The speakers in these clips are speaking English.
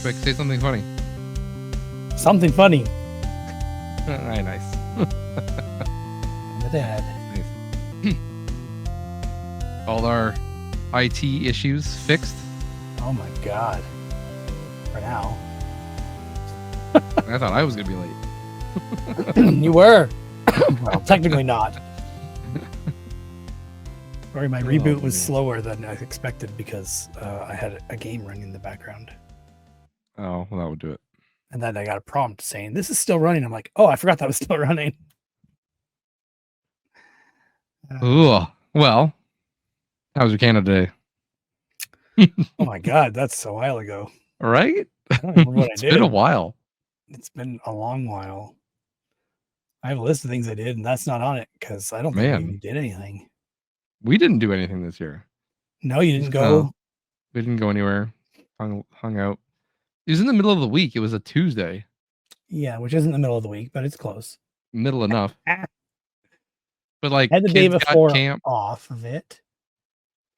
Quick, say something funny. Something funny. Alright, nice. My dad. Nice. All our IT issues fixed. Oh my god. For now. I thought I was gonna be late. You were. Well, technically not. Sorry, my reboot was slower than I expected because I had a game running in the background. Oh, well, that would do it. And then I got a prompt saying, "This is still running." I'm like, "Oh, I forgot that was still running." Ooh, well, how was your Canada Day? Oh my god, that's a while ago. Right? I don't remember what It's I did. been a while. It's been a long while. I have a list of things I did, and that's not on it because I don't think we even did anything. We didn't do anything this year. No, you didn't go. No, we didn't go anywhere. Hung out. It was in the middle of the week. It was a Tuesday. Yeah, which isn't the middle of the week, but it's close. Middle enough. But like, I had the day before camp off of it.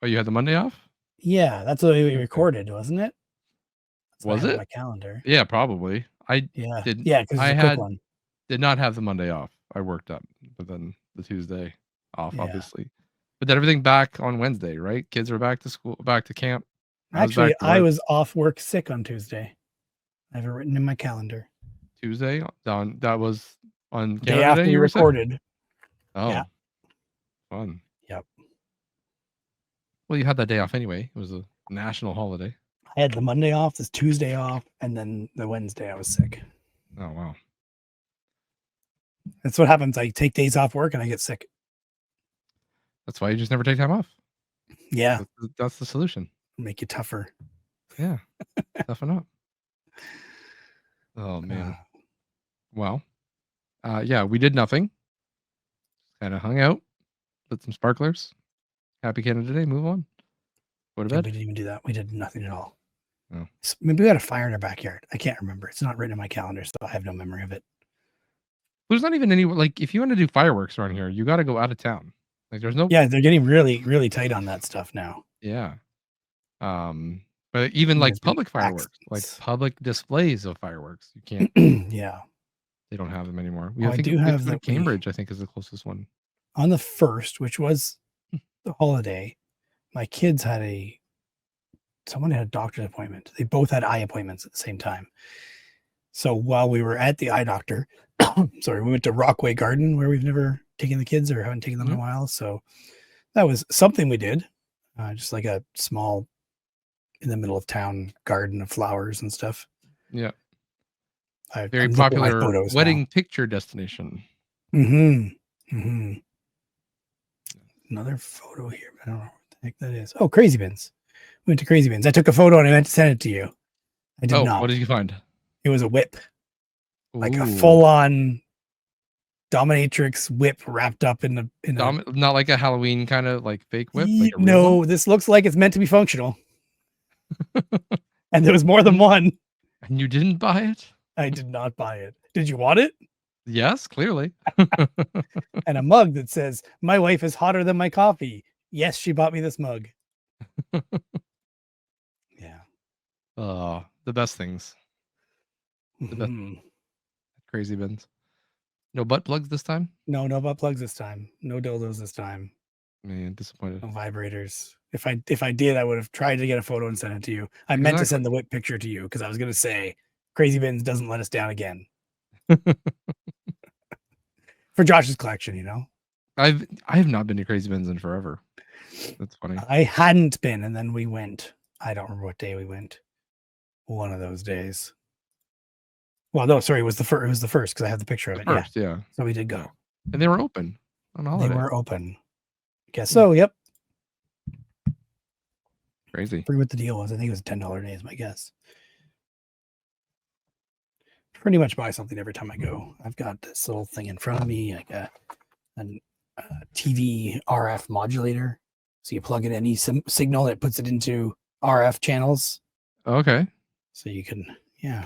Oh, you had the Monday off? Yeah, that's what we recorded, wasn't it? Was it? My calendar. Yeah, probably. Yeah, did. Yeah, because I a quick one. Did not have the Monday off. I worked up, but then the Tuesday off, Yeah. obviously. But then everything back on Wednesday, right? Kids are back to school, back to camp. Actually, I was off work sick on Tuesday. I have it written in my calendar. Tuesday? That was on the day after we recorded. Oh, yeah. Fun. Yep. Well, you had that day off anyway. It was a national holiday. I had the Monday off, this Tuesday off, and then the Wednesday I was sick. Oh, wow. That's what happens. I take days off work and I get sick. That's why you just never take time off. Yeah. That's the solution. Make you tougher. Yeah. Toughen up. Oh, man. Well, yeah, we did nothing. Kind of hung out, lit some sparklers. Happy Canada Day. Move on. Go to bed. We didn't even do that. We did nothing at all. Oh. Maybe we had a fire in our backyard. I can't remember. It's not written in my calendar, so I have no memory of it. There's not even any, like, if you want to do fireworks around here, you got to go out of town. Like, there's no. Yeah, they're getting really, really tight on that stuff now. Yeah. But even like public fireworks, like public displays of fireworks, you can't. Yeah. They don't have them anymore. I do have the Cambridge, I think, is the closest one. On the 1st, which was the holiday, my kids had someone had a doctor's appointment. They both had eye appointments at the same time. So while we were at the eye doctor, sorry, we went to Rockway Garden where we've never taken the kids or haven't taken them in a while. So that was something we did. Just like a small, in the middle of town garden of flowers and stuff. Yeah. Very popular wedding picture destination. Another photo here, but I don't know what the heck that is. Oh, Crazy Bins. We went to Crazy Bins. I took a photo and I meant to send it to you. I did not. What did you find? It was a whip. Like a full-on dominatrix whip wrapped up in not like a Halloween kind of like fake whip. Like no, this looks like it's meant to be functional. And there was more than one. And you didn't buy it? I did not buy it. Did you want it? Yes, clearly. And a mug that says, "My wife is hotter than my coffee." Yes, she bought me this mug. Yeah. The best things. The best. Crazy Bins. No butt plugs this time? No butt plugs this time. No dildos this time. Man, disappointed. No vibrators. If I did, I would have tried to get a photo and send it to you. I meant to send the whip picture to you because I was going to say Crazy Bins doesn't let us down again. For Josh's collection, you know. I have not been to Crazy Bins in forever. That's funny. I hadn't been, and then we went. I don't remember what day we went. One of those days. Well, no, sorry, it was the first. It was the first because I have the picture of it. First, yeah. So we did go, and they were open on holiday. They were open. Guess so. Yep. Crazy. I forget what the deal was. I think it was $10 a day is my guess. Pretty much buy something every time I go. I've got this little thing in front of me, like a TV RF modulator. So you plug in any signal that puts it into RF channels. Okay. So you can, yeah.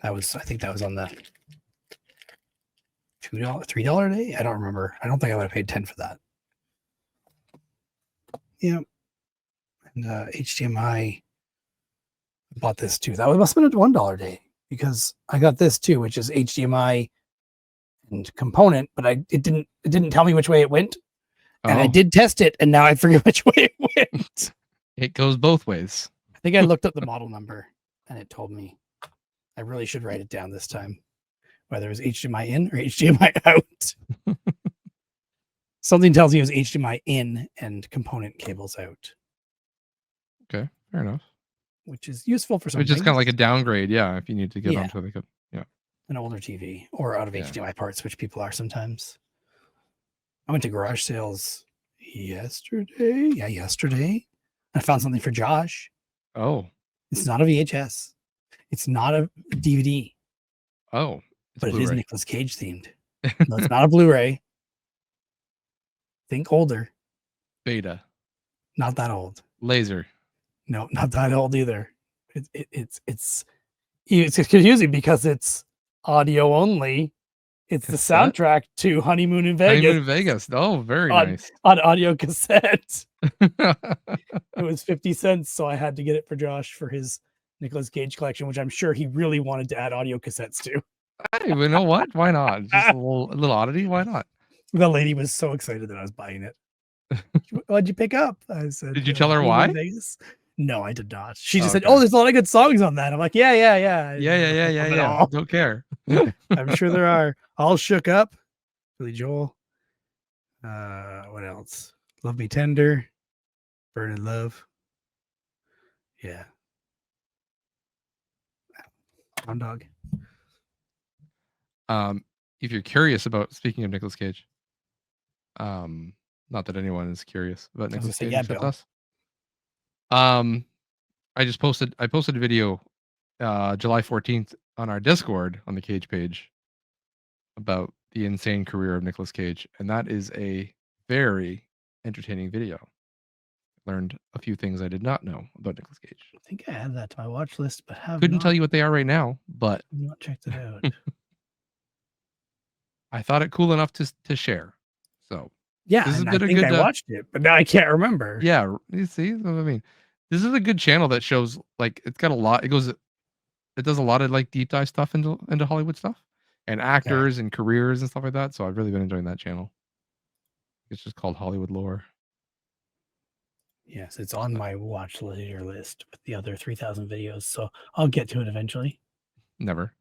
I think that was on the $2, $3 a day. I don't remember. I don't think I would have paid 10 for that. Yeah. And HDMI I bought this too. That must have been a $1 day because I got this too, which is HDMI and component, but it didn't tell me which way it went. And I did test it, and now I forget which way it went. It goes both ways. I think I looked up the model number, and it told me. I really should write it down this time, whether it was HDMI in or HDMI out. Something tells me it was HDMI in and component cables out. Okay, fair enough. Which is useful for some. Which is kind of like a downgrade, yeah, if you need to get onto like an older TV or out of HDMI parts, which people are sometimes. I went to garage sales yesterday. Yeah, yesterday. I found something for Josh. Oh. It's not a VHS. It's not a DVD. Oh. But Blu-ray. It is Nicolas Cage themed. No, it's not a Blu-ray. Think older. Beta. Not that old. Laser. No, not that old either. It's confusing because it's audio only. It's the soundtrack to Honeymoon in Vegas. Honeymoon in Vegas. Oh, very nice. On audio cassette. It was 50 cents, so I had to get it for Josh for his Nicolas Cage collection, which I'm sure he really wanted to add audio cassettes to. Hey, you know what? Why not? Just a little oddity. Why not? The lady was so excited that I was buying it. What'd you pick up? I said, did you tell her why? Vegas? No, I did not. She just said, "Oh, there's a lot of good songs on that." I'm like, yeah. Don't care. I'm sure there are. All Shook Up, Billy Joel. What else? Love Me Tender, Burn in Love. Yeah. Hound Dog. If you're curious about, speaking of Nicolas Cage, not that anyone is curious about Nicolas Cage except us. I posted a video July 14th on our Discord on the Cage page about the insane career of Nicolas Cage, and that is a very entertaining video. Learned a few things I did not know about Nicolas Cage. I think I had that to my watch list, but couldn't tell you what they are right now, but not checked it out. I thought it cool enough to share. So yeah, this I think I watched it, but now I can't remember. Yeah, you see, I mean, this is a good channel that shows like it's got a lot. It does a lot of like deep dive stuff into Hollywood stuff and actors and careers and stuff like that. So I've really been enjoying that channel. It's just called Hollywood Lore. Yes, it's on my watch later list with the other 3,000 videos. So I'll get to it eventually. Never.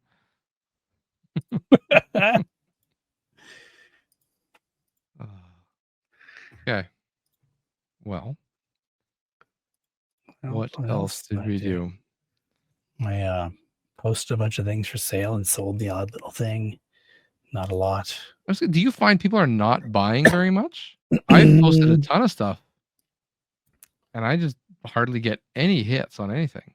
Okay. Well, what else did we do? I posted a bunch of things for sale and sold the odd little thing. Not a lot. Do you find people are not buying very much? I've posted a ton of stuff, and I just hardly get any hits on anything.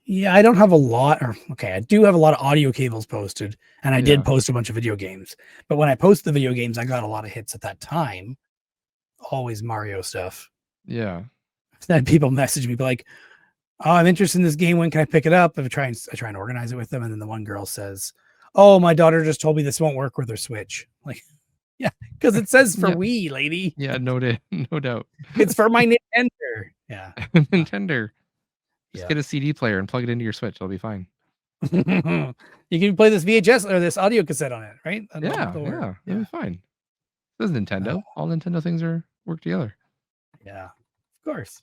Yeah, I don't have a lot. I do have a lot of audio cables posted, and I did post a bunch of video games. But when I post the video games, I got a lot of hits at that time. Always Mario stuff. Yeah. I've had people message me like, "Oh, I'm interested in this game. When can I pick it up?" I try and organize it with them, and then the one girl says, "Oh, my daughter just told me this won't work with her Switch." Like, yeah, because it says for Wii, lady. Yeah, no doubt. It's for my Nintendo. Yeah, Nintendo. Just get a CD player and plug it into your Switch. It'll be fine. You can play this VHS or this audio cassette on it, right? It'll be fine. This is Nintendo. All Nintendo things work together. Yeah, of course.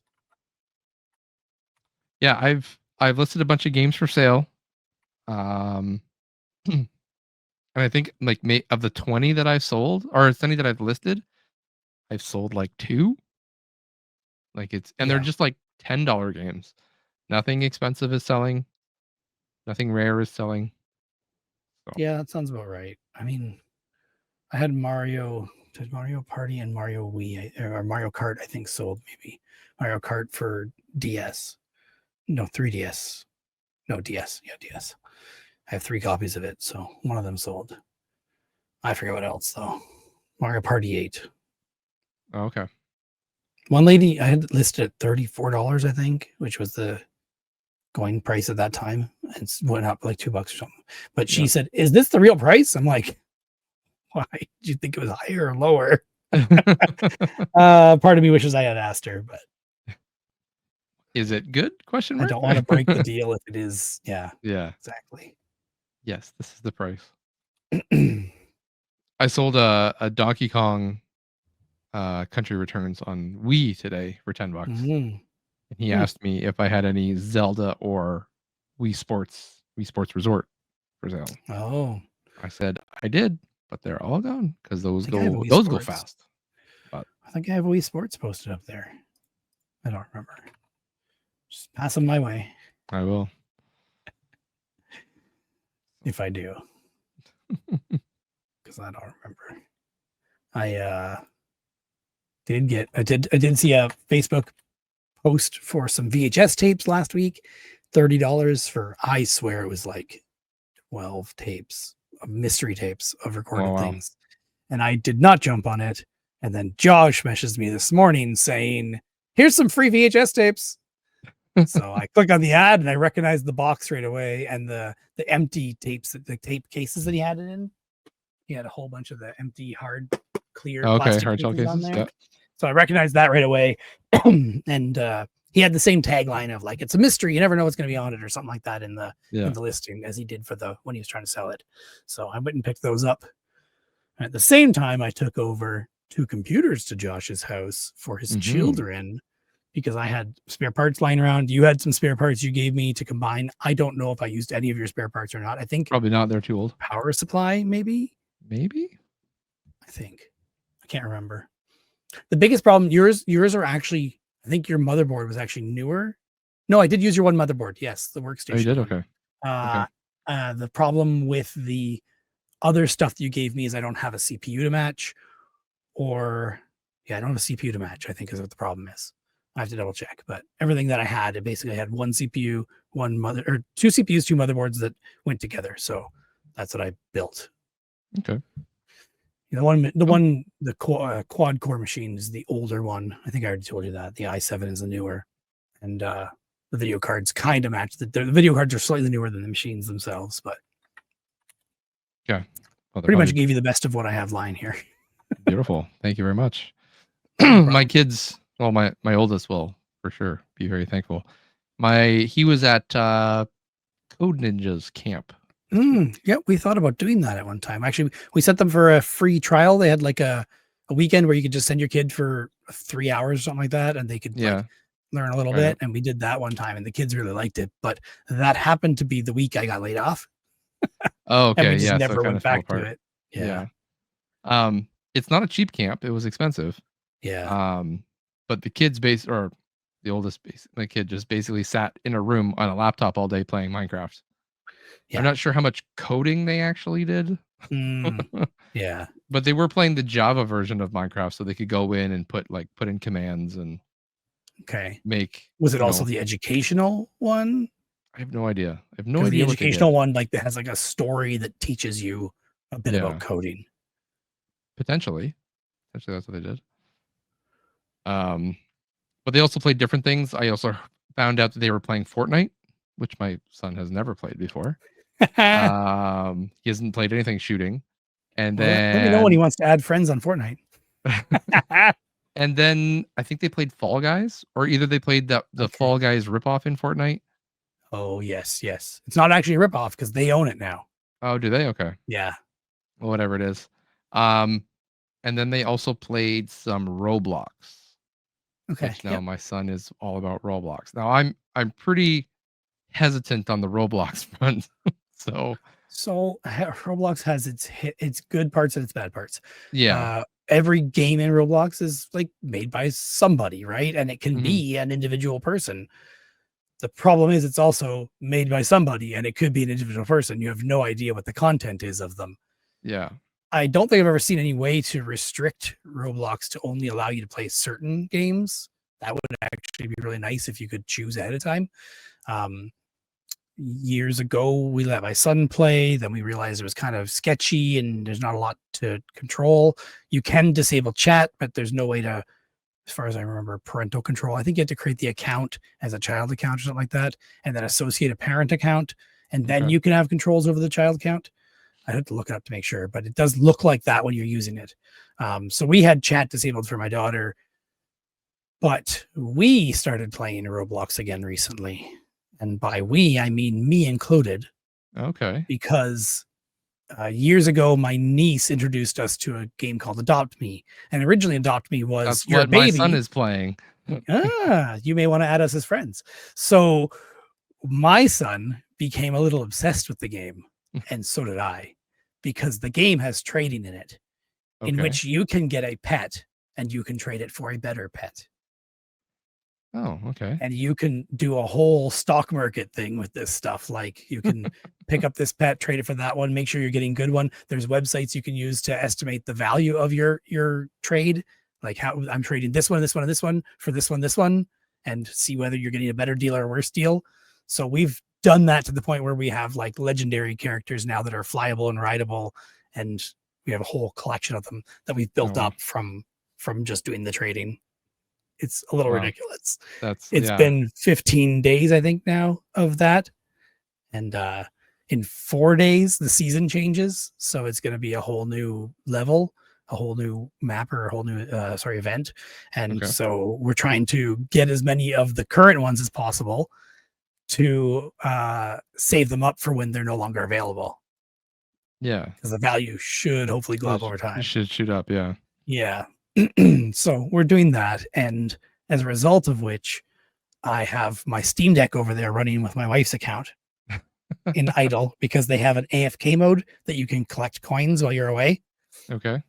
Yeah, I've listed a bunch of games for sale. And I think like of the 20 that I've sold or 20 that I've listed, I've sold like 2. Like they're just like $10 games. Nothing expensive is selling. Nothing rare is selling. So. Yeah, that sounds about right. I mean, I had Mario Party and Mario Wii or Mario Kart, I think sold maybe. Mario Kart for DS. No, 3DS. No, DS. Yeah, DS. I have 3 copies of it, so one of them sold. I forget what else though. Mario Party 8. Oh, okay. One lady I had listed at $34, I think, which was the going price at that time. It went up like $2 or something. But she said, "Is this the real price?" I'm like, "Why? Did you think it was higher or lower?" Part of me wishes I had asked her, but Is it good? Question I mark. don't want to break the deal if it is. Yeah, Yeah. exactly. Yes. This is the price. I sold a Donkey Kong Country Returns on Wii today for $10. Mhm. And he Hmm. asked me if I had any Zelda or Wii Sports Resort for sale. Oh, I said I did, but they're all gone because I think I have a Wii those go Sports. fast. But I think I have a Wii Sports posted up there. I don't remember. Just pass them my way I will. if I do, because I don't remember. I did see a Facebook post for some VHS tapes last week, $30 for, I swear it was like 12 tapes of mystery tapes of recorded Oh, wow. things. And I did not jump on it. And then Josh messaged me this morning saying, here's some free VHS tapes. So I click on the ad and I recognize the box right away and the empty tapes, the tape cases that he had it in. He had a whole bunch of the empty, hard, clear Okay, plastic hard shell cases on cases. there. Yeah. So I recognized that right away. And he had the same tagline of like, it's a mystery. You never know what's going to be on it or something like that in the listing as he did for when he was trying to sell it. So I went and picked those up. At the same time, I took over 2 computers to Josh's house for his children because I had spare parts lying around. You had some spare parts you gave me to combine. I don't know if I used any of your spare parts or not. I think Probably not. They're too old. power supply, maybe. Maybe. I think. I can't remember. The biggest problem, yours are actually, I think your motherboard was actually newer. No, I did use your one motherboard. Yes, the workstation. Oh, you did? One. Okay. The problem with the other stuff that you gave me is I don't have a CPU to match, I don't have a CPU to match, I think is what the problem is. I have to double check, but everything that I had, it basically had one CPU, two CPUs, 2 motherboards that went together. So that's what I built. Okay. The quad core machine is the older one. I think I already told you that. The i7 is the newer, and the video cards kind of match. The video cards are slightly newer than the machines themselves, but yeah, well, pretty much gave you the best of what I have lying here. Beautiful. Thank you very much. No My kids, well, my oldest will for sure be very thankful. He was at Code Ninjas camp. Yeah, we thought about doing that at one time. Actually, we sent them for a free trial. They had like a weekend where you could just send your kid for 3 hours or something like that, and they could like learn a little bit. And we did that one time, and the kids really liked it. But that happened to be the week I got laid off. Oh, okay. And we just never went back to it. Yeah. It's not a cheap camp. It was expensive. Yeah. But the kids the oldest, my kid just basically sat in a room on a laptop all day playing Minecraft. Yeah. I'm not sure how much coding they actually did. Yeah. But they were playing the Java version of Minecraft, so they could go in and put in commands and Was it also the educational one? I have no idea. I have no idea. The educational one that has like a story that teaches you a bit about coding. Potentially that's what they did. But they also played different things. I also found out that they were playing Fortnite, which my son has never played before. He hasn't played anything shooting. And then let me know when he wants to add friends on Fortnite. And then I think they played Fall Guys, or either they played the Fall Guys ripoff in Fortnite. Oh, yes. It's not actually a ripoff because they own it now. Oh, do they? Okay. Yeah. Well, whatever it is. And then they also played some Roblox. Okay. Which now my son is all about Roblox. Now I'm pretty hesitant on the Roblox front. So Roblox has its good parts and its bad parts. Yeah. Every game in Roblox is like made by somebody, right? And it can be an individual person. The problem is it's also made by somebody and it could be an individual person. You have no idea what the content is of them. Yeah. I don't think I've ever seen any way to restrict Roblox to only allow you to play certain games. That would actually be really nice if you could choose ahead of time. Years ago, we let my son play. Then we realized it was kind of sketchy and there's not a lot to control. You can disable chat, but there's no way to, as far as I remember, parental control. I think you have to create the account as a child account or something like that, and then associate a parent account, and then you can have controls over the child account. I have to look it up to make sure, but it does look like that when you're using it. So we had chat disabled for my daughter But we started playing Roblox again recently. And by we, I mean me included, Okay. because years ago, my niece introduced us to a game called Adopt Me. And originally, Adopt Me was That's your what my son baby. is playing. You may want to add us as friends. So my son became a little obsessed with the game, and so did I, because the game has trading in it, in Okay. which you can get a pet and you can trade it for a better pet. Oh, okay. And you can do a whole stock market thing with this stuff. Like you can pick up this pet, trade it for that one, make sure you're getting good one. There's websites you can use to estimate the value of your trade. Like how I'm trading this one, this one, and this one for this one, and see whether you're getting a better deal or a worse deal. So we've done that to the point where we have like legendary characters now that are flyable and rideable, and we have a whole collection of them that we've built Oh, up from just doing the trading. It's a little wow. ridiculous. That's It's yeah. been 15 days, I think, now of that. And in 4 days, the season changes. So it's going to be a whole new level, a whole new map, or a whole new, event. And Okay. so we're trying to get as many of the current ones as possible to save them up for when they're no longer available. Yeah. Because the value should hopefully go up over It time. should shoot up. Yeah. Yeah. So we're doing that. And as a result of which, I have my Steam Deck over there running with my wife's account in idle, because they have an AFK mode that you can collect coins while you're away. Okay.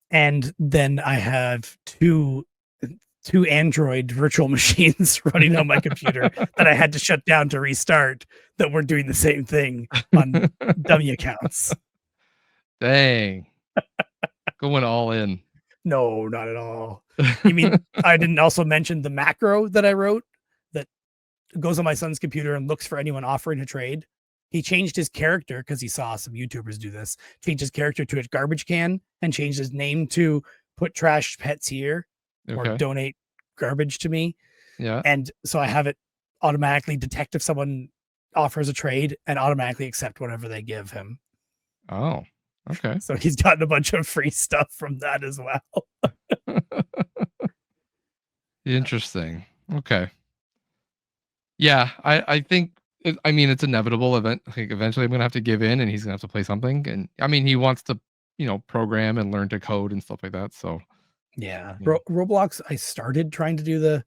And then I have two Android virtual machines running on my computer that I had to shut down to restart, that were doing the same thing on dummy accounts. Dang. Going all in. No, not at all. You mean I didn't also mention the macro that I wrote that goes on my son's computer and looks for anyone offering a trade? He changed his character because he saw some YouTubers do this. Changed his character to a garbage can and changed his name to "Put trash pets here" or Okay. "Donate garbage to me." Yeah. And so I have it automatically detect if someone offers a trade and automatically accept whatever they give him. Oh. Okay. So he's gotten a bunch of free stuff from that as well. Interesting. Okay. Yeah, I think I mean it's inevitable event. Like eventually I'm gonna have to give in, and he's gonna have to play something. And I mean he wants to, program and learn to code and stuff like that. So Yeah. yeah. Roblox, I started trying to do the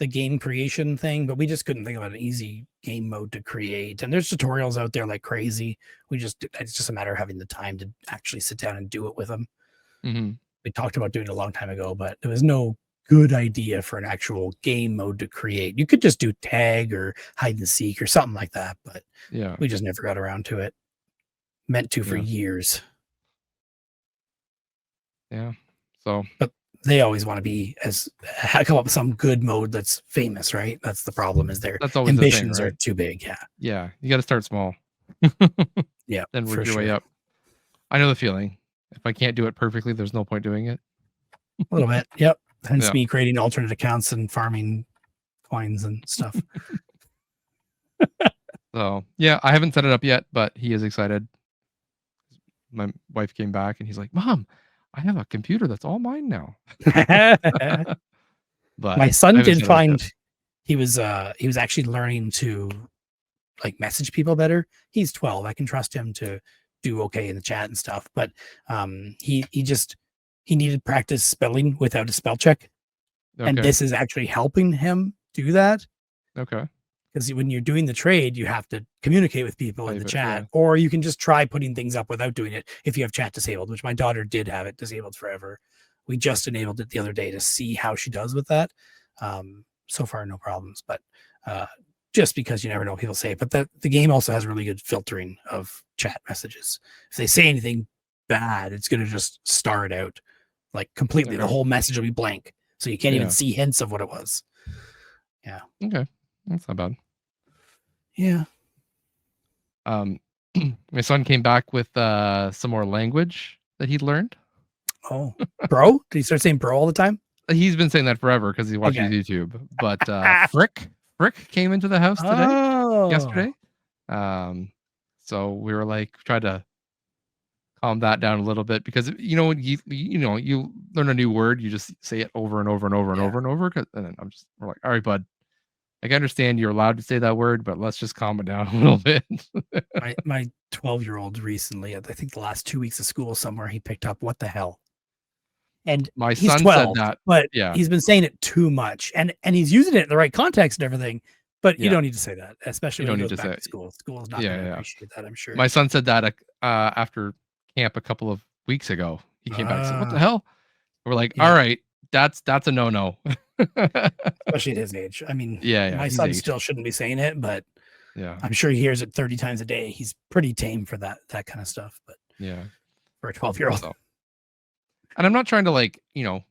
game creation thing, but we just couldn't think of an easy game mode to create. And there's tutorials out there like crazy. It's just a matter of having the time to actually sit down and do it with them. Hmm. We talked about doing it a long time ago, but there was no good idea for an actual game mode to create. You could just do tag or hide and seek or something like that, but Yeah. we just never got around to it. Meant to for Yeah. years. Yeah. So But they always want to be come up with some good mode that's famous, right? That's the problem, is their that's always the thing, ambitions are right? too big. Yeah. Yeah. You gotta start small. Yeah. Then For work your way sure. up. I know the feeling. If I can't do it perfectly, there's no point doing it. A little bit. Yep. Hence Yeah. me creating alternate accounts and farming coins and stuff. So yeah, I haven't set it up yet, but he is excited. My wife came back and he's like, "Mom, I have a computer that's all mine now." But My I son haven't did set it up yet. find he was actually learning to like message people better. He's 12. I can trust him to do okay in the chat and stuff, but he needed practice spelling without a spell check. And Okay. this is actually helping him do that, Okay. because when you're doing the trade, you have to communicate with people in the Type it, chat, yeah. or you can just try putting things up without doing it if you have chat disabled, which my daughter did have it disabled forever. We just enabled it the other day to see how she does with that. So far, no problems, but just because you never know what people say. But the game also has really good filtering of chat messages. If they say anything bad, it's going to just star it out like completely. The Okay. whole message will be blank, so you can't even Yeah. see hints of what it was. Yeah. Okay. That's not bad. Yeah. My son came back with some more language that he'd learned. Oh, bro? Did he start saying bro all the time? He's been saying that forever because he watches Okay. YouTube. But Frick came into the house yesterday. Oh, So we were like, tried to calm that down a little bit because when you learn a new word, you just say it over and over and over and Yeah. over and over. And then we're like, all right, bud. Like, I understand you're allowed to say that word, but let's just calm it down a little bit. My 12-year-old recently, I think the last 2 weeks of school somewhere, he picked up "what the hell," and My he's son said 12, that. but Yeah, he's been saying it too much, and he's using it in the right context and everything. But you yeah. don't need to say that, especially You when don't he need goes to say back to it. school. School is not Yeah, going to yeah. appreciate that, I'm sure. My son said that after camp a couple of weeks ago. He came back and said, "What the Ah, hell?" We're like, "All yeah, right, that's a no-no." especially at his age. I mean, Yeah, yeah, my he's son aged. still shouldn't be saying it, but Yeah, I'm sure he hears it 30 times a day. He's pretty tame for that kind of stuff, but yeah. for a 12-year-old. So, and I'm not trying to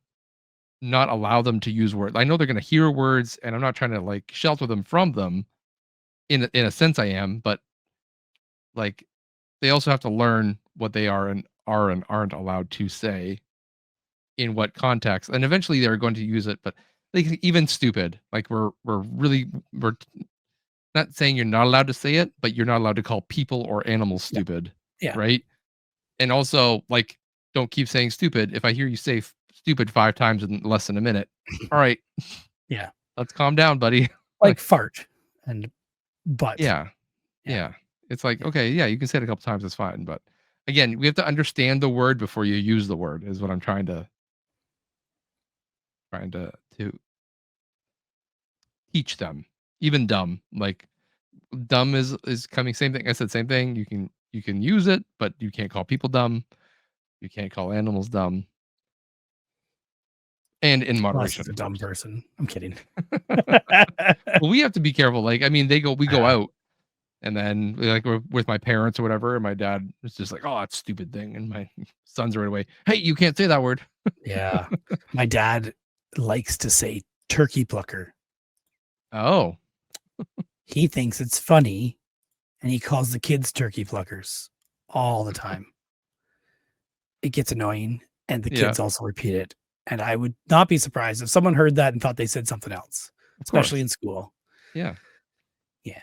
not allow them to use words. I know they're gonna hear words, and I'm not trying to shelter them from them. In a sense, I am, but like they also have to learn what they are and aren't allowed to say in what context, and eventually they're going to use it. But even stupid, we're not saying you're not allowed to say it, but you're not allowed to call people or animals Yeah, stupid, yeah, right? And also, don't keep saying stupid. If I hear you say stupid 5 times in less than a minute, all right, yeah. let's calm down, buddy. Like fart and butt. Yeah, Yeah, yeah. It's like, yeah. okay, yeah, you can say it a couple times, it's fine. But again, we have to understand the word before you use the word, is what I'm trying to teach them. Even dumb, dumb is coming. Same thing. I said same thing. You can use it, but you can't call people dumb. You can't call animals dumb, and in Unless he's moderation, a of dumb course. person. I'm kidding. Well, we have to be careful. We go Uh, out, and then we're with my parents or whatever, and my dad is just like, "Oh, that's a stupid thing," and my sons right away, "Hey, you can't say that word." yeah. My dad likes to say turkey plucker. Oh, He thinks it's funny and he calls the kids turkey pluckers all the time. It gets annoying and the yeah, kids also repeat it. And I would not be surprised if someone heard that and thought they said something else, of especially course. in school. Yeah, Yeah.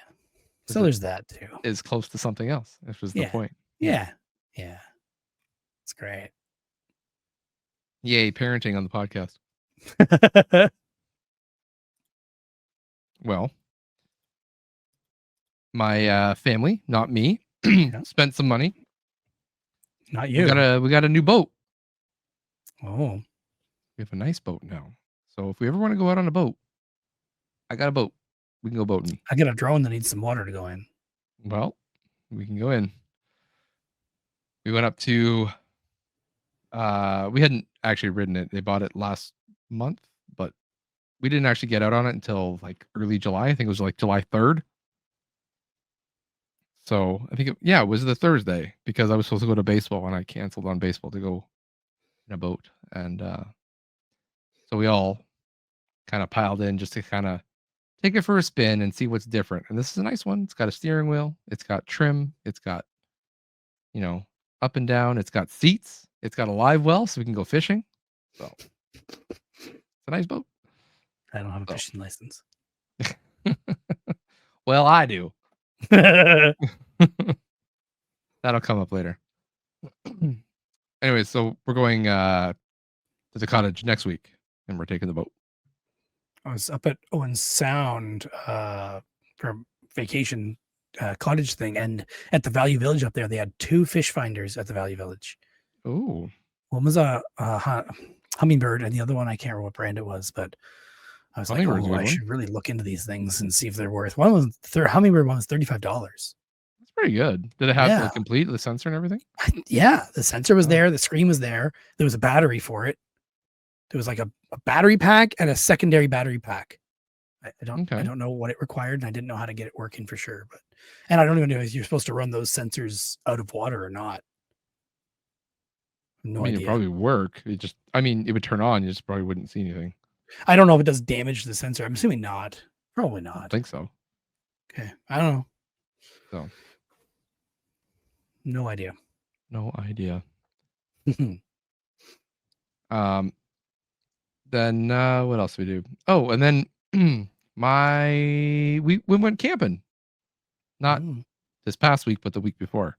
because So it there's that too. is close to something else, which was the Yeah. point. Yeah. Yeah. Yeah. It's great. Yay, parenting on the podcast. Well, my family, not me, Yeah. spent some money. Not We got you. a new boat. Oh, We have a nice boat now. So if we ever want to go out on a boat, I got a boat. We can go boating. I got a drone that needs some water to go in. Well, we can go in. We went up to we hadn't actually ridden it. They bought it last month, but we didn't actually get out on it until early July. I think it was July 3rd. So I think it was the Thursday because I was supposed to go to baseball and I canceled on baseball to go in a boat. And so we all kind of piled in just to kind of take it for a spin and see what's different. And this is a nice one. It's got a steering wheel. It's got trim. It's got, you know, up and down. It's got seats. It's got a live well so we can go fishing. So it's a nice boat. I don't have a So fishing license. well, I do. That'll come up later. Anyway, so we're going to the cottage next week and we're taking the boat. I was up at Owen Sound for vacation cottage thing, and at the Value Village up there, they had 2 fish finders at the Value Village. Oh, One was a hummingbird, and the other one I can't remember what brand it was, but I was like, Hummingbird's a oh, good I one. should really look into these things and see if they're worth. One was hummingbird one was $35. That's pretty good. Did it have Yeah, complete the sensor and everything? yeah. The sensor was Oh, there, the screen was there. There was a battery for it. There was like a battery pack and a secondary battery pack. I okay. don't know what it required, and I didn't know how to get it working for sure. But and I don't even know if you're supposed to run those sensors out of water or not. I No mean, it'd idea. probably work. It would turn on. You just probably wouldn't see anything. I don't know if it does damage to the sensor. I'm assuming not. Probably I don't not. think so. Okay. I don't So, know. No idea. no idea. Um, then what else we do? Oh, and then we went camping. Not Mm. this past week, but the week before.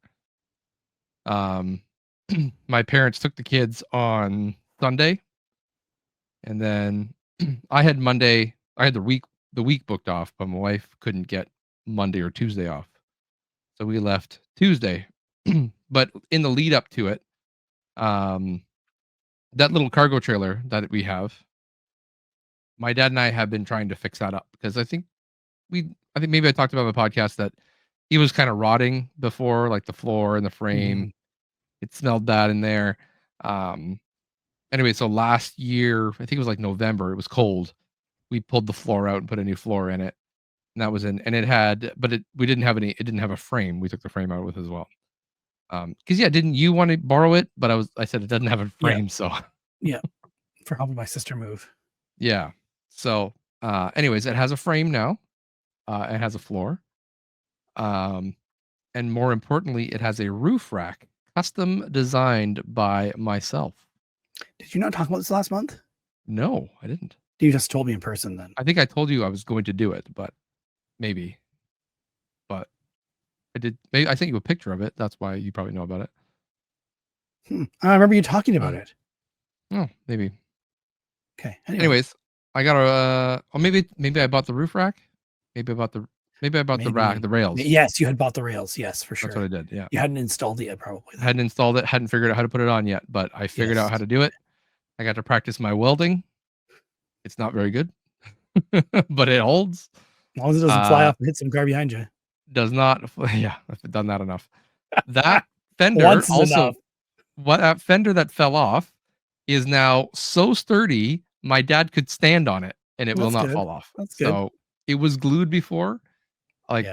Um, my parents took the kids on Sunday, and then I had Monday. I had the week booked off, but my wife couldn't get Monday or Tuesday off, so we left Tuesday. But in the lead up to it, um, that little cargo trailer that we have, my dad and I have been trying to fix that up because I think maybe I talked about on the podcast that it was kind of rotting before, like the floor and the frame. Mhm. It smelled bad in there. Um, anyway, so last year, I think it was like November, it was cold. We pulled the floor out and put a new floor in it. And that was in, and it had, but we didn't have it didn't have a frame. We took the frame out with as well. Cause yeah, didn't you want to borrow it? But I said it doesn't have a Yeah. frame. So Yeah. For helping my sister move. yeah. So, anyways, it has a frame now. It has a floor. Um, and more importantly, it has a roof rack custom designed by myself. Did you not talk about this last month? No, I didn't. You just told me in person then. I think I told you I was going to do it, but maybe. But I did. Maybe I sent you a picture of it. That's why you probably know about it. I remember you talking about it. Oh, maybe. Okay. Anyways, I got a. Oh, maybe I bought the roof rack. Maybe I bought the rack, the rails. Yes, you had bought the rails. Yes, for sure. That's what I did. Yeah. You hadn't installed it yet, probably. Hadn't installed it. Hadn't figured out how to put it on yet, but I figured out how to do it. I got to practice my welding. It's not very good, but it holds. As long as it doesn't fly off and hit some car behind you. Does not. Yeah, I've done that enough. That fender also. That fender that fell off is now so sturdy. My dad could stand on it and it will not fall off. That's good. So it was glued before, like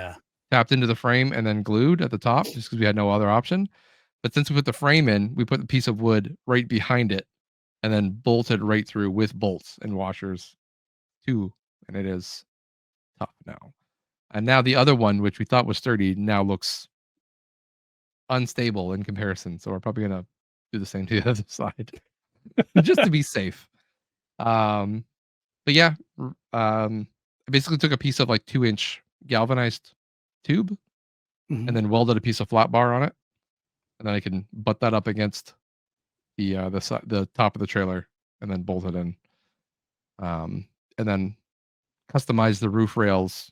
tapped into the frame and then glued at the top just because we had no other option. But since we put the frame in, we put the piece of wood right behind it and then bolted right through with bolts and washers too. And it is tough now. And now the other one, which we thought was sturdy, now looks unstable in comparison. So we're probably gonna do the same to the other side, just to be safe. But yeah, I basically took a piece of like 2-inch galvanized tube and then welded a piece of flat bar on it, and then I can butt that up against the top of the trailer and then bolt it in. And then customize the roof rails.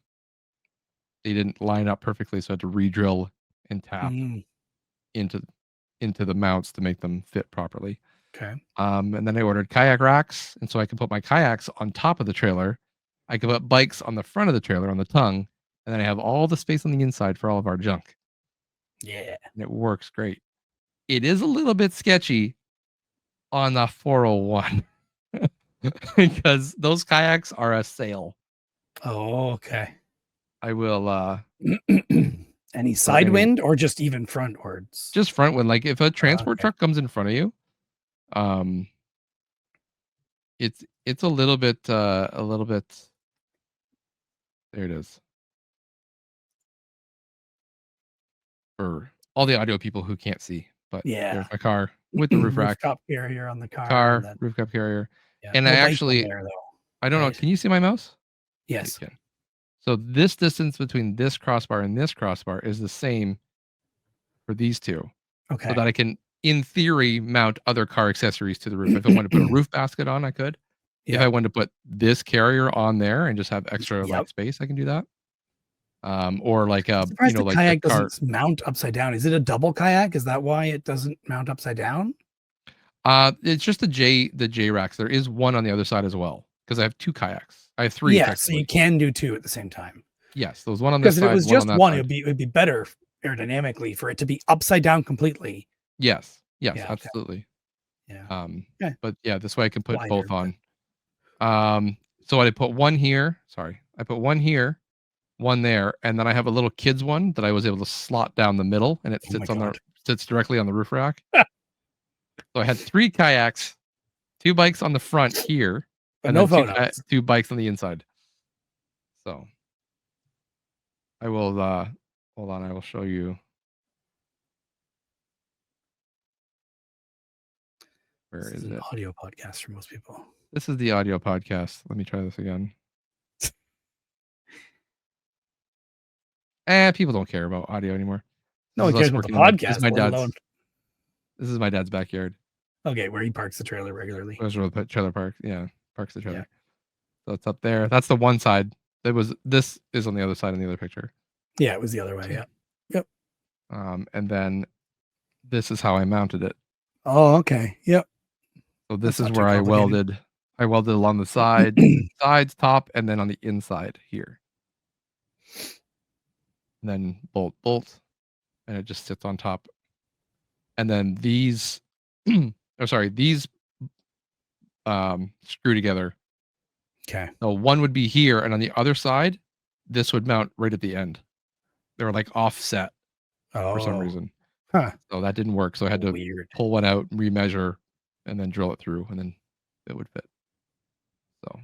They didn't line up perfectly, so I had to re-drill and tap into the mounts to make them fit properly. Okay. And then I ordered kayak racks, and so I could put my kayaks on top of the trailer. I could put bikes on the front of the trailer on the tongue, and then I have all the space on the inside for all of our junk. Yeah. And it works great. It is a little bit sketchy on the 401 because those kayaks are a sail. Oh, okay. I will any side wind or just even frontwards? Just front wind. Like if a transport truck comes in front of you, it's a little bit there it is. For all the audio people who can't see, but there's my car with the roof rack. Rooftop carrier on the car. Rooftop carrier. Yeah, and no I actually there, I don't know, can you see my mouse? Yes. You can. So this distance between this crossbar and this crossbar is the same for these two. Okay. So that I can, in theory, mount other car accessories to the roof. If I want to put a roof basket on, I could. If I wanted to put this carrier on there and just have extra like space, I can do that. Or like a like kayak doesn't mount upside down. Is it a double kayak? Is that why it doesn't mount upside down? It's just the J racks. There is one on the other side as well because I have 2 kayaks. I have 3. Yeah, so you can do 2 at the same time. Yes, there was one on this side. Because if it was just one, it would be better aerodynamically for it to be upside down completely. Yes, absolutely. Yeah. But yeah, this way I can put both on. So I put one here. Sorry, I put one here, one there, and then I have a little kids one that I was able to slot down the middle, and it sits directly on the roof rack. So I had 3 kayaks, 2 bikes on the front here, but and then 2 bikes on the inside. So I will hold on, I will show you. Where is it? An audio podcast for most people. This is the audio podcast. Let me try this again. People don't care about audio anymore. No one cares about the podcast. My dad's. This is my dad's backyard. Okay, where he parks the trailer regularly. Where's the trailer park? Yeah, parks the trailer. Yeah. So it's up there. That's the one side. This is on the other side in the other picture. Yeah, it was the other way. Yeah. Yep. And then this is how I mounted it. Oh, okay. Yep. So this That's is not where too I complicated. welded along the sides, top, and then on the inside here. And then bolt, and it just sits on top. And then these, these screw together. Okay. So one would be here, and on the other side, this would mount right at the end. They were like offset for some reason. Huh. So that didn't work. So I had to pull one out, remeasure, and then drill it through, and then it would fit. So.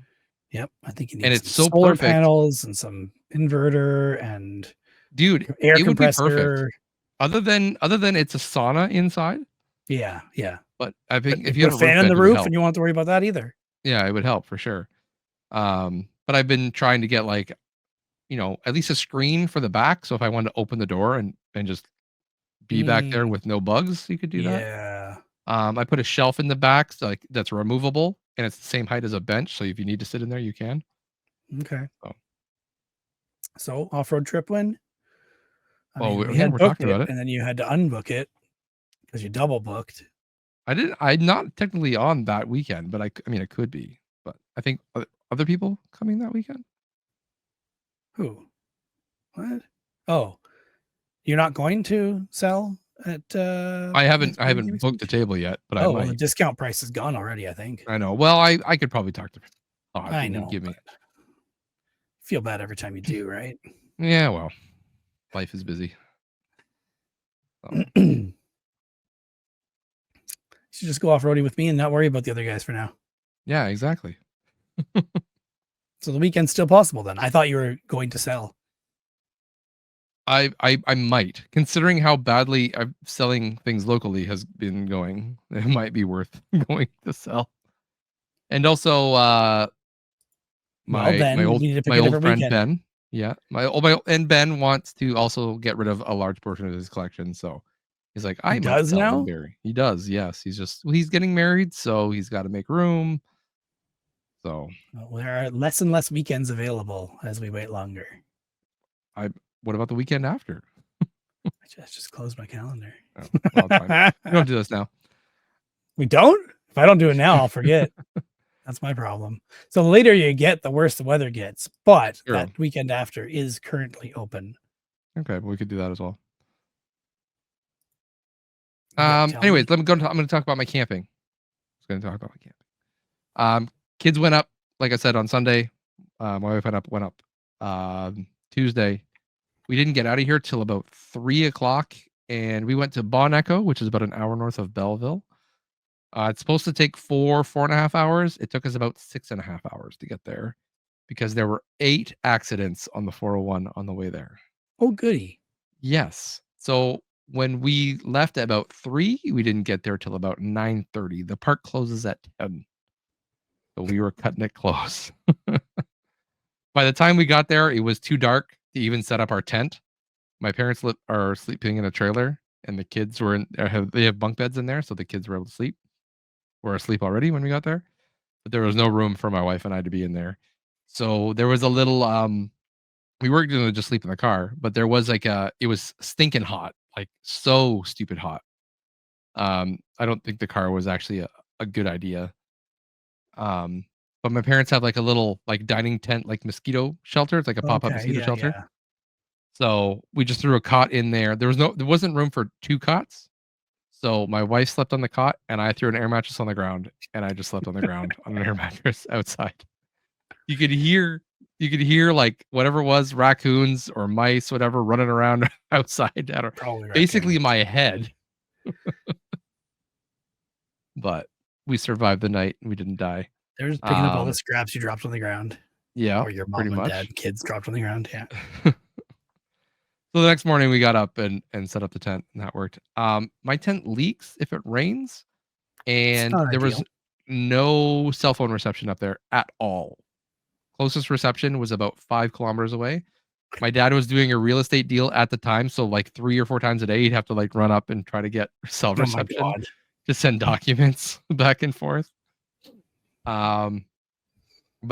Yep, I think you need and some it's so solar perfect. panels and some inverter and dude, air it compressor. Would be perfect. Other than it's a sauna inside. Yeah. But I think if you have a fan on the roof and you won't have to worry about that either. Yeah, it would help for sure. But I've been trying to get like, at least a screen for the back. So if I wanted to open the door and just be back there with no bugs, you could do that. Yeah. I put a shelf in the back, so like that's removable, and it's the same height as a bench. So if you need to sit in there, you can. Okay. So off-road trip win. We had talked about it, and then you had to unbook it because you double booked. I'm not technically on that weekend, but I mean, it could be. But I think other people coming that weekend. Who? What? Oh, you're not going to sell at? I haven't booked the table yet, but I might. The discount price is gone already. I think. I know. Well, I could probably talk to. I know. Give me. Feel bad every time you do, right? Yeah. Well, life is busy. So. You should just go off-roading with me and not worry about the other guys for now. Yeah, exactly. So the weekend's still possible then. I thought you were going to sell. I might, considering how badly I'm selling things locally has been going. It might be worth going to sell. And also my old friend Ben. Yeah. And Ben wants to also get rid of a large portion of his collection, so he's like, I might sell now. Barry. He does, yes. He's getting married, so he's got to make room. So there are less and less weekends available as we wait longer. What about the weekend after? I just closed my calendar. Oh, well, we don't do this now. We don't? If I don't do it now, I'll forget. That's my problem. So the later you get, the worse the weather gets. But that weekend after is currently open. Okay, but we could do that as well. Anyways, I'm going to talk about my camping. I was going to talk about my camping. Kids went up, like I said, on Sunday. My wife went up Tuesday. We didn't get out of here till about 3:00, and we went to Bon Echo, which is about an hour north of Belleville. It's supposed to take 4.5 hours. It took us about 6.5 hours to get there because there were 8 accidents on the 401 on the way there. Oh, goody. Yes. So when we left at about 3, we didn't get there till about 9:30. The park closes at 10. So we were cutting it close. By the time we got there, it was too dark to even set up our tent. My parents are sleeping in a trailer, and the kids were they have bunk beds in there, so the kids were able to sleep. We're asleep already when we got there, but there was no room for my wife and I to be in there. So there was a little we weren't going to just sleep in the car, but there was like it was stinking hot, like so stupid hot. I don't think the car was actually a good idea. But my parents have like a little like dining tent, like mosquito shelter. It's like a pop-up mosquito shelter. Yeah. So we just threw a cot in there. There wasn't room for 2 cots. So my wife slept on the cot and I threw an air mattress on the ground and I just slept on the ground on an air mattress outside. You could hear like whatever it was, raccoons or mice, whatever, running around outside at basically my head. But we survived the night and we didn't die. They're just picking up all the scraps you dropped on the ground. Yeah. Or your mom and dad and kids dropped on the ground. Yeah. So the next morning we got up and set up the tent and that worked. My tent leaks if it rains, and there was no cell phone reception up there at all. Closest reception was about 5 kilometers away. My dad was doing a real estate deal at the time, so like 3 or 4 times a day, he'd have to like run up and try to get cell Oh my reception god. to send documents back and forth. But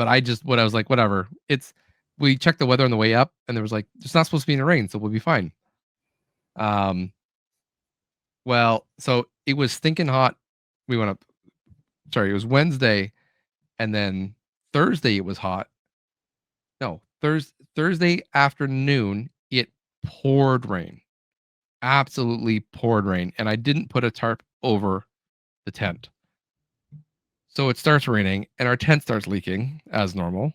I was like, whatever. We checked the weather on the way up, and there was like, it's not supposed to be any rain, so we'll be fine. Well, so it was stinking hot. We went up. Sorry, it was Wednesday, and then Thursday it was hot. No, Thursday afternoon it poured rain. Absolutely poured rain, and I didn't put a tarp over the tent. So it starts raining, and our tent starts leaking as normal.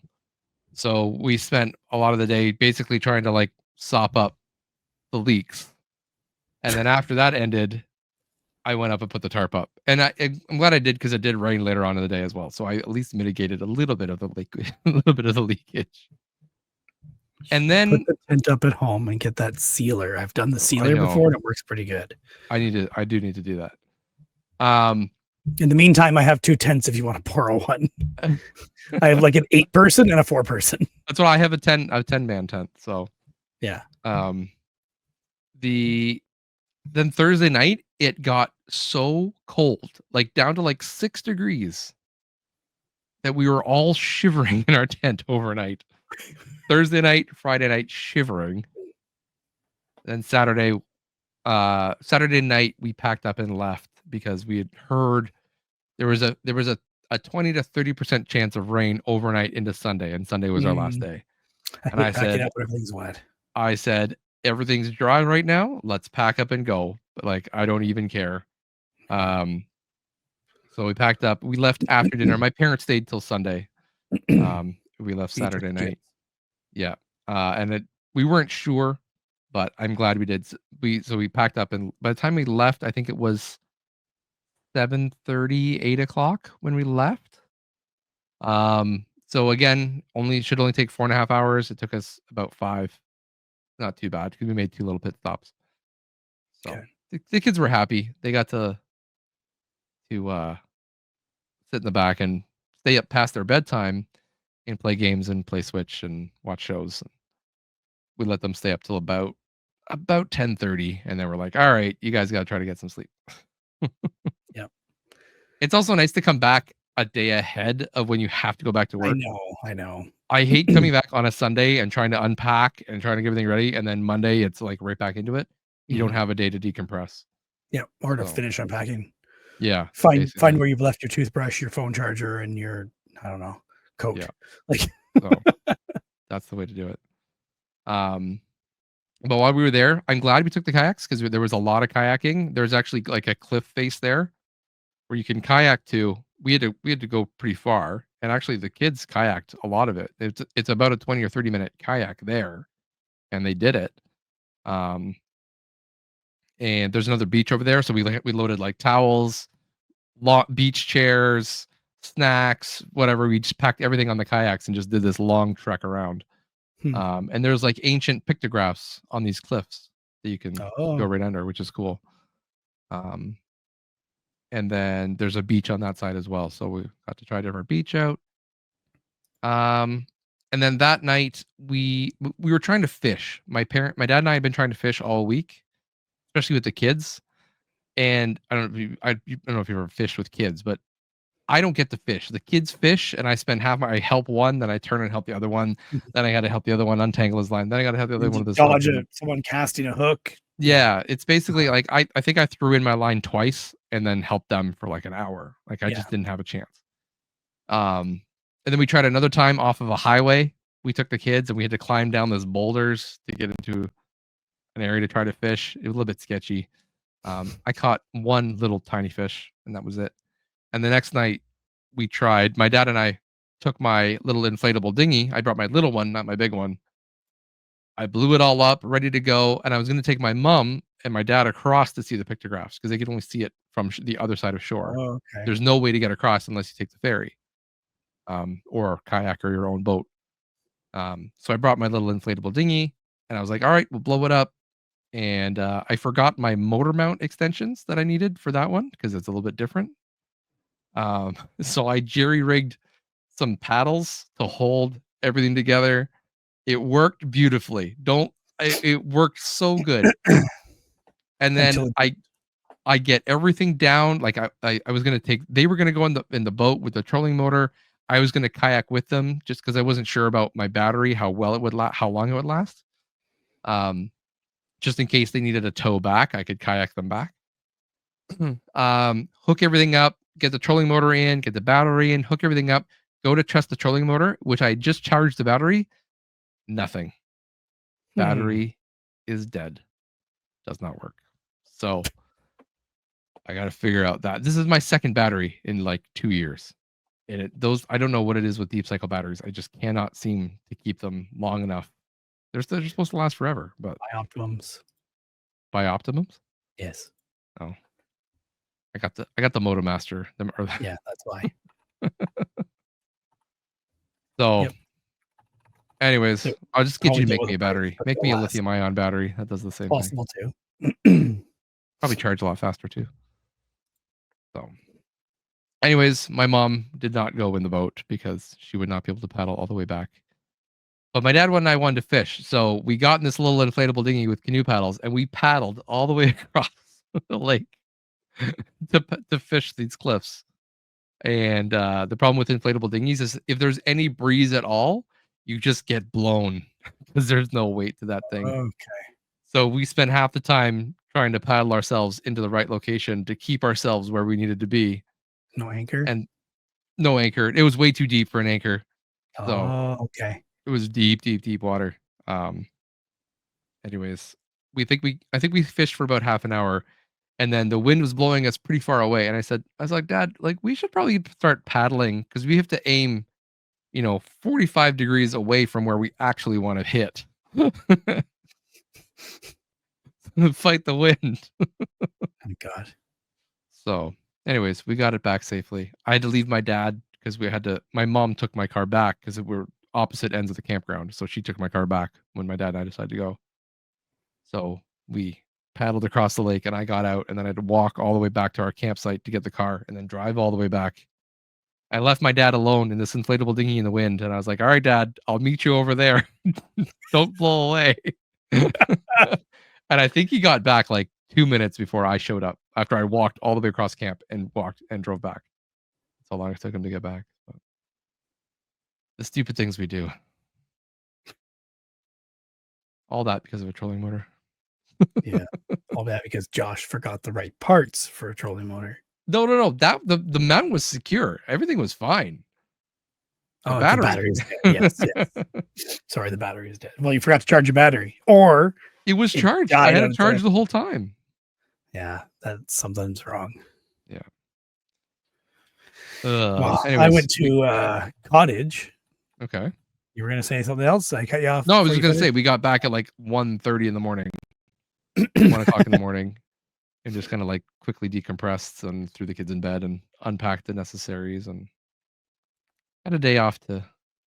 So we spent a lot of the day basically trying to like sop up the leaks. And then after that ended, I went up and put the tarp up. And I'm glad I did, because it did rain later on in the day as well. So I at least mitigated a little bit of the leak, a little bit of the leakage. And then Put the tent up at home and get that sealer. I've done the sealer before, and it works pretty good. I do need to do that. In the meantime, I have 2 tents if you want to borrow one. I have like an 8-person and a 4-person. That's why I have a 10-man tent. So yeah. Then Thursday night it got so cold, like down to like 6 degrees, that we were all shivering in our tent overnight. Thursday night, Friday night, shivering. Then Saturday night we packed up and left, because we had heard there was a 20 to 30% chance of rain overnight into Sunday, and Sunday was our last day. And I said, up when everything's wet. I said, everything's dry right now. Let's pack up and go. But like, I don't even care. So we packed up. We left after dinner. My parents stayed till Sunday. We left Saturday night. Yeah. And we weren't sure, but I'm glad we did. So we packed up, and by the time we left, I think it was 7:30, 8 o'clock when we left. So again, should only take 4.5 hours. It took us about 5. Not too bad, because we made 2 little pit stops. So the kids were happy. They got to sit in the back and stay up past their bedtime and play games and play Switch and watch shows. We let them stay up till about 10:30, and then we're like, all right, you guys got to try to get some sleep. Yep. It's also nice to come back a day ahead of when you have to go back to work. I know. I hate coming back on a Sunday and trying to unpack and trying to get everything ready, and then Monday it's like right back into it. You don't have a day to decompress. Yeah, or to finish unpacking. Yeah. Find where you've left your toothbrush, your phone charger, and your, I don't know, coat. Yeah. Like so that's the way to do it. But while we were there, I'm glad we took the kayaks, because there was a lot of kayaking. There's actually like a cliff face there where you can kayak to. We had to go pretty far, and actually the kids kayaked a lot of it. It's about a 20 or 30 minute kayak there, and they did it. And there's another beach over there, so we loaded like towels, beach chairs, snacks, whatever. We just packed everything on the kayaks and just did this long trek around. And there's like ancient pictographs on these cliffs that you can go right under, which is cool. And then there's a beach on that side as well, so we got to try a different beach out. And then that night we were trying to fish. My dad and I had been trying to fish all week, especially with the kids. And I don't know if you've ever fished with kids, but I don't get to fish. The kids fish, and I spend I help one, then I turn and help the other one. Then I got to help the other one untangle his line. Then I got to help the other one with his dodge someone casting a hook. Yeah, it's basically like I think I threw in my line twice and then helped them for like an hour. Like I just didn't have a chance. And then we tried another time off of a highway. We took the kids and we had to climb down those boulders to get into an area to try to fish. It was a little bit sketchy. I caught one little tiny fish, and that was it. And the next night we tried. My dad and I took my little inflatable dinghy. I brought my little one, not my big one. I blew it all up, ready to go, and I was going to take my mom and my dad across to see the pictographs, because they could only see it from the other side of shore. Oh, okay. There's no way to get across unless you take the ferry, or kayak or your own boat. So I brought my little inflatable dinghy, and I was like, all right, we'll blow it up. And I forgot my motor mount extensions that I needed for that one, because it's a little bit different. So I jerry-rigged some paddles to hold everything together, It worked beautifully. It worked so good. And then Until I get everything down. Like I was gonna take. They were gonna go in the boat with the trolling motor. I was gonna kayak with them just because I wasn't sure about my battery, how well it would how long it would last. Just in case they needed a tow back, I could kayak them back. Hook everything up, get the trolling motor in, get the battery in, hook everything up, go to test the trolling motor, which I just charged the battery. Nothing. Battery is dead. Does not work. So I got to figure out that this is my second battery in like 2 years. And I don't know what it is with deep cycle batteries. I just cannot seem to keep them long enough. They're supposed to last forever, but by Optimums. by Optimums? Yes. Oh. I got the Motomaster. Yeah, that's why. So Yep. anyways, So, I'll just get you to probably make me a battery. Make me a lithium ion battery. That does the same thing. possible too. Probably charge a lot faster too. So anyways, my mom did not go in the boat because she would not be able to paddle all the way back. But my dad and I wanted to fish. So we got in this little inflatable dinghy with canoe paddles and we paddled all the way across the lake to fish these cliffs. And the problem with inflatable dinghies is if there's any breeze at all, you just get blown because there's no weight to that thing. Okay. So we spent half the time trying to paddle ourselves into the right location to keep ourselves where we needed to be. No anchor? And no anchor. It was way too deep for an anchor. So okay. it was deep water. Anyways, I think we fished for about half an hour and then the wind was blowing us pretty far away. And I was like, Dad, like we should probably start paddling because we have to aim, 45 degrees away from where we actually want to hit. Fight the wind. Oh God. So, anyways, we got it back safely. I had to leave my dad because my mom took my car back because we were opposite ends of the campground. So she took my car back when my dad and I decided to go. So we paddled across the lake and I got out and then I had to walk all the way back to our campsite to get the car and then drive all the way back. I left my dad alone in this inflatable dinghy in the wind and I was like, all right, Dad, I'll meet you over there. Don't blow away. And I think he got back like 2 minutes before I showed up after I walked all the way across camp and walked and drove back. That's how long it took him to get back. But the stupid things we do. All that because of a trolling motor. Yeah. All that because Josh forgot the right parts for a trolling motor. No. That the mount was secure. Everything was fine. The battery's dead. Yes. Sorry, the battery is dead. Well, you forgot to charge your battery. Or it was charged. I had it charged the whole time. Yeah, that's something's wrong. Yeah. Well, anyways, I went to cottage. Okay. You were gonna say something else? I cut you off. No, I was just gonna say we got back at like 1:30 in the morning. 1:00 in the morning. And just kind of like quickly decompressed and threw the kids in bed and unpacked the necessaries and had a day off to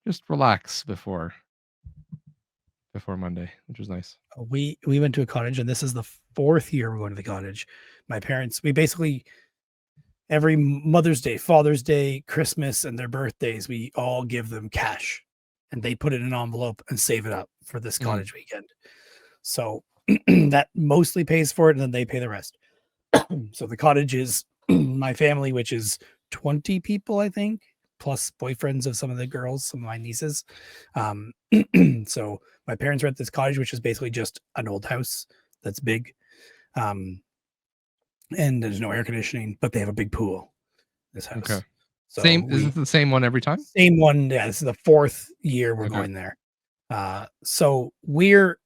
just relax before Monday, which was nice. We went to a cottage and this is the 4th year we're going to the cottage. My parents, we basically every Mother's Day, Father's Day, Christmas, and their birthdays, we all give them cash and they put it in an envelope and save it up for this cottage weekend. So that mostly pays for it and then they pay the rest. So the cottage is my family, which is 20 people, I think, plus boyfriends of some of the girls, some of my nieces. So my parents rent this cottage, which is basically just an old house that's big. And there's no air conditioning, but they have a big pool. This house. Okay. So is it the same one every time? Same one. Yeah, this is the 4th year we're going there. So we're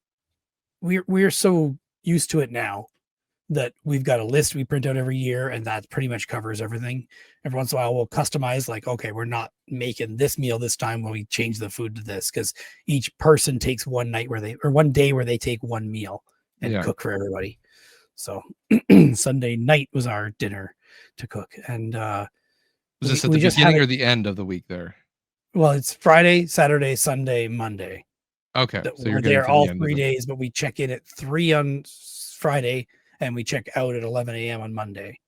so used to it now that we've got a list we print out every year and that pretty much covers everything. Every once in a while we'll customize, like, okay, we're not making this meal this time when we change the food to this, because each person takes one day where they take one meal and cook for everybody. So Sunday night was our dinner to cook. And was this at the beginning or the end of the week there? Well, it's Friday, Saturday, Sunday, Monday. Okay. So we're there all 3 days, but we check in at 3 on Friday and we check out at 11 a.m. on Monday.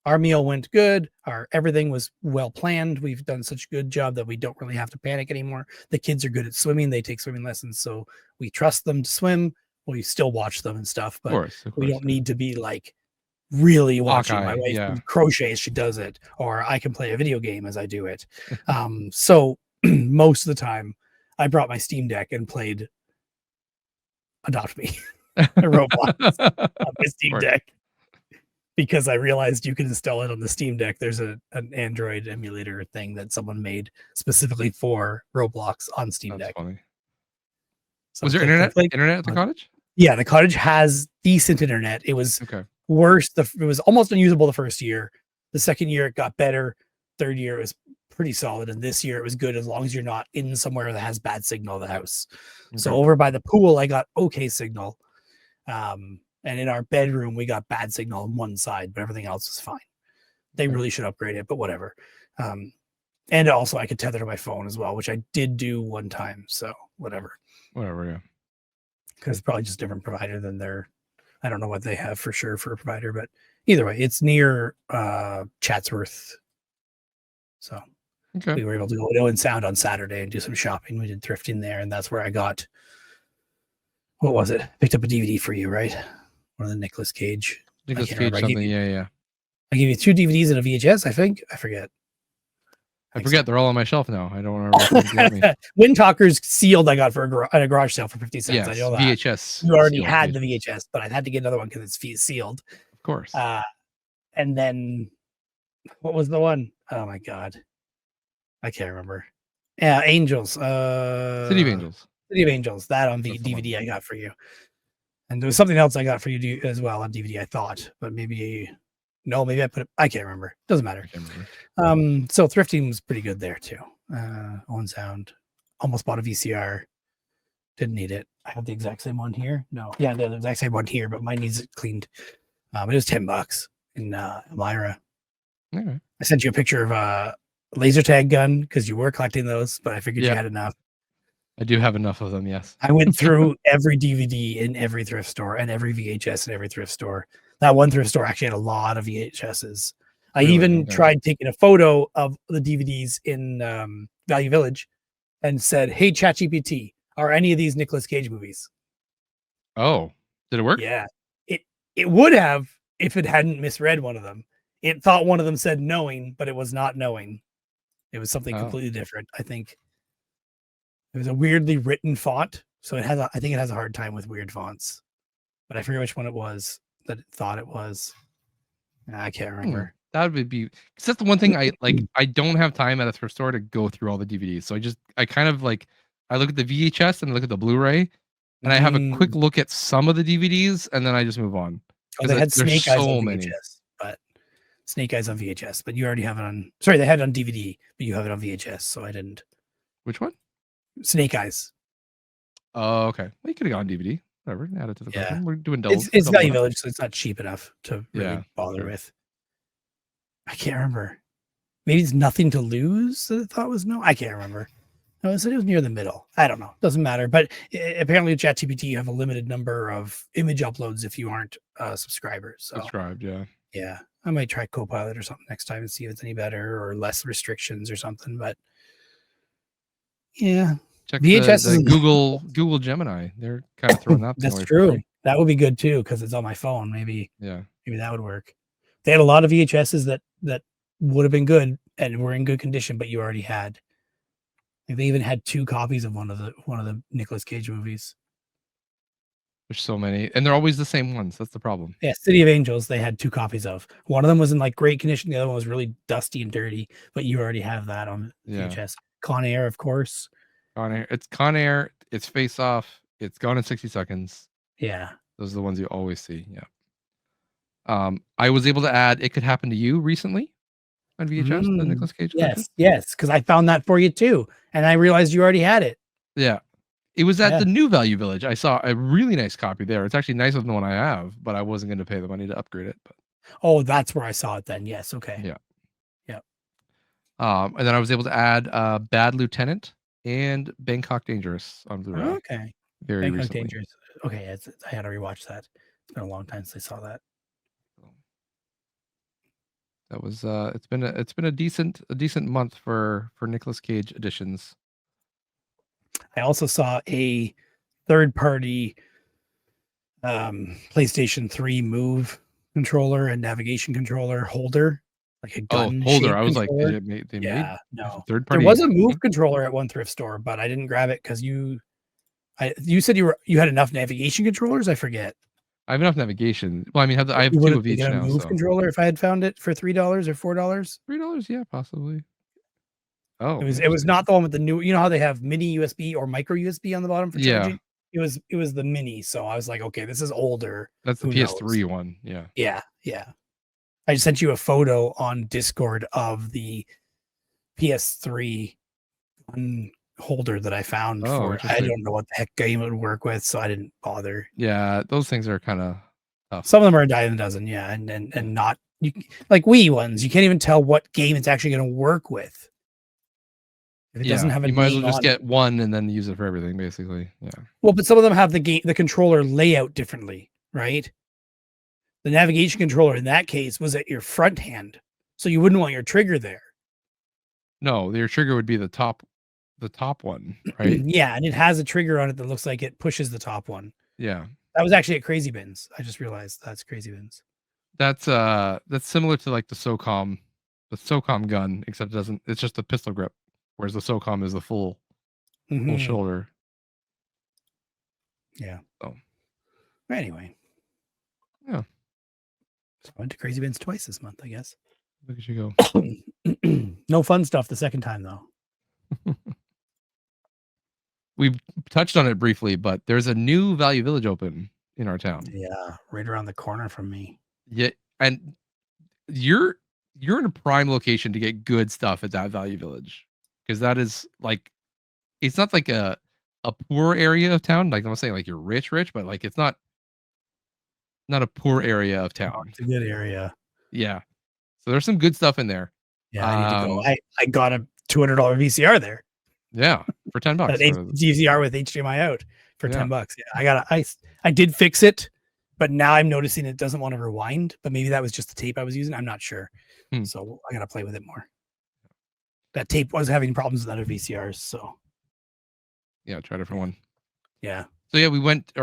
our meal went good. Our everything was well planned. We've done such a good job that we don't really have to panic anymore. The kids are good at swimming. They take swimming lessons, so we trust them to swim. We still watch them and stuff, but Of we course. don't need to be like really watching. My Hawkeye, wife yeah. can crochet as she does it, or I can play a video game as I do it. So most of the time, I brought my Steam Deck and played Adopt Me, Roblox on my Steam Deck, because I realized you can install it on the Steam Deck. There's an Android emulator thing that someone made specifically for Roblox on Steam That's Deck. funny. So Was there internet at the cottage? Yeah, the cottage has decent internet. It was Okay. worse. It was almost unusable the first year. The second year it got better. Third year it was pretty solid, and this year it was good as long as you're not in somewhere that has bad signal in the house. So Okay. over by the pool, I got okay signal. And in our bedroom, we got bad signal on one side, but everything else was fine. They Okay. really should upgrade it, but whatever. And also I could tether to my phone as well, which I did do one time. So whatever. Whatever, yeah. Because it's probably just a different provider than their, I don't know what they have for sure for a provider, but either way, it's near Chatsworth. So Okay. we were able to go to Owen Sound on Saturday and do some shopping. We did thrifting there, and that's where I got, what was it? Picked up a DVD for you, right? One of the Nicolas Cage. Nicolas can't Cage remember. something, yeah. I gave you 2 DVDs and a VHS, I think. I forget. I forget, they're all on my shelf now. I don't remember which ones you got me. Wind Talkers sealed I got for at a garage sale for 50 cents. Yes, I know that. VHS. You already sealed had VHS. the VHS, but I had to get another one because it's sealed. Of course. And then what was the one? Oh my god. I can't remember. Yeah, Angels. City of Angels. City of Angels. That on That's the one. DVD I got for you. And there was something else I got for you as well on DVD, I thought, but maybe I put it, I can't remember. Doesn't matter. I can't remember. So thrifting was pretty good there too. Owen Sound. Almost bought a VCR. Didn't need it. I have the exact same one here. No, yeah, the exact same one here, but mine needs it cleaned. It was $10 in Elmira. Okay. I sent you a picture of a laser tag gun because you were collecting those, but I figured you had enough. I do have enough of them, yes. I went through every DVD in every thrift store and every VHS in every thrift store. That one thrift store actually had a lot of VHSs. I Really? even Okay. tried taking a photo of the DVDs in Value Village and said, "Hey, ChatGPT, are any of these Nicolas Cage movies?" Oh, did it work? Yeah, it would have if it hadn't misread one of them. It thought one of them said knowing, but it was not knowing. It was something completely different. I think it was a weirdly written font, so it has. I think it has a hard time with weird fonts, but I forget which one it was that it thought it was. I can't remember. That would be, because that's the one thing I like. I don't have time at a thrift store to go through all the DVDs, so I kind of like, I look at the VHS and I look at the Blu-ray, and I have a quick look at some of the DVDs, and then I just move on. Oh, they had Snake Eyes on many. VHS, but Snake Eyes on VHS, but you already have it on. Sorry, they had it on DVD, but you have it on VHS, so I didn't. Which one? Snake Eyes. Oh, okay. Well, you could have gone DVD. Whatever. Add it to the collection. We're doing doubles. It's Value Village, so it's not cheap enough to really bother true. with. I can't remember. Maybe it's Nothing to Lose that I thought was no. I can't remember. No, it said it was near the middle. I don't know. Doesn't matter. But apparently, with ChatGPT, you have a limited number of image uploads if you aren't subscribers. So. Subscribed, yeah. Yeah, I might try Copilot or something next time and see if it's any better or less restrictions or something. But yeah, check VHS the Google Gemini. They're kind of throwing that. That's true. That would be good too because it's on my phone. Maybe that would work. They had a lot of VHSs that would have been good and were in good condition, but you already had. They even had 2 copies of one of the Nicolas Cage movies. There's so many, and they're always the same ones. That's the problem. Yeah, City of Angels, they had 2 copies of. One of them was in like great condition. The other one was really dusty and dirty, but you already have that on VHS. Con Air, of course. Con Air. It's Con Air. It's Face Off. It's Gone in 60 Seconds. Yeah. Those are the ones you always see. Yeah. I was able to add It Could Happen to You recently on VHS, the Nicolas Cage. Yes, because I found that for you too. And I realized you already had it. Yeah. It was at the new Value Village. I saw a really nice copy there. It's actually nicer than the one I have, but I wasn't going to pay the money to upgrade it. But oh, that's where I saw it then. Yes. Okay. Yeah. Yep. And then I was able to add Bad Lieutenant and Bangkok Dangerous on Blu-ray. Okay. Very Bangkok recently. Dangerous. Okay. I had to rewatch that. It's been a long time since I saw that. That was it's been a decent month for Nicolas Cage editions. I also saw a third party PlayStation 3 Move controller and navigation controller holder, like a gun Holder. shaped I was like, controller. they made Yeah, there's a no. third There party. was a Move controller at one thrift store, but I didn't grab it because you said you had enough navigation controllers. I forget. I have enough navigation. Well, I mean, I have You would two have of each taken a now. Move So controller if I had found it for $3 or $4. $3, yeah, possibly. Oh, It was not the one with the new. You know how they have mini USB or micro USB on the bottom for yeah. charging. It was the mini. So I was like, okay, this is older. That's the Who PS3 knows? one. Yeah. Yeah, yeah. I just sent you a photo on Discord of the PS3 holder that I found Oh, for it. I interesting. don't know what the heck game it would work with, so I didn't bother. Yeah, those things are kind of tough. Some of them are a dime a dozen, yeah, and not you like Wii ones. You can't even tell what game it's actually going to work with. If it doesn't have a you might as name well just on get it. one and then use it for everything, basically. Yeah. Well, but some of them have the controller layout differently, right? The navigation controller in that case was at your front hand, so you wouldn't want your trigger there. No, your trigger would be the top one, right? Yeah, and it has a trigger on it that looks like it pushes the top one. Yeah. That was actually at Crazy Bins. I just realized that's Crazy Bins. That's similar to like the SOCOM gun, except it's just a pistol grip, whereas the SOCOM is the full shoulder. Yeah. So anyway. Yeah. So I went to Crazy Bins twice this month, I guess. Look at you go. No fun stuff the second time though. We've touched on it briefly, but there's a new Value Village open in our town. Yeah, right around the corner from me. Yeah, and you're in a prime location to get good stuff at that Value Village, because that is like, it's not like a poor area of town. Like I'm not saying like you're rich, but like it's not a poor area of town. Oh, it's a good area. Yeah, so there's some good stuff in there. Yeah, I need to go. I got a $200 VCR there. Yeah, for $10. VCR with HDMI out for $10. Yeah, I did fix it, but now I'm noticing it doesn't want to rewind. But maybe that was just the tape I was using. I'm not sure. So I gotta play with it more. That tape was having problems with other VCRs. So yeah, try a different one. Yeah. So yeah,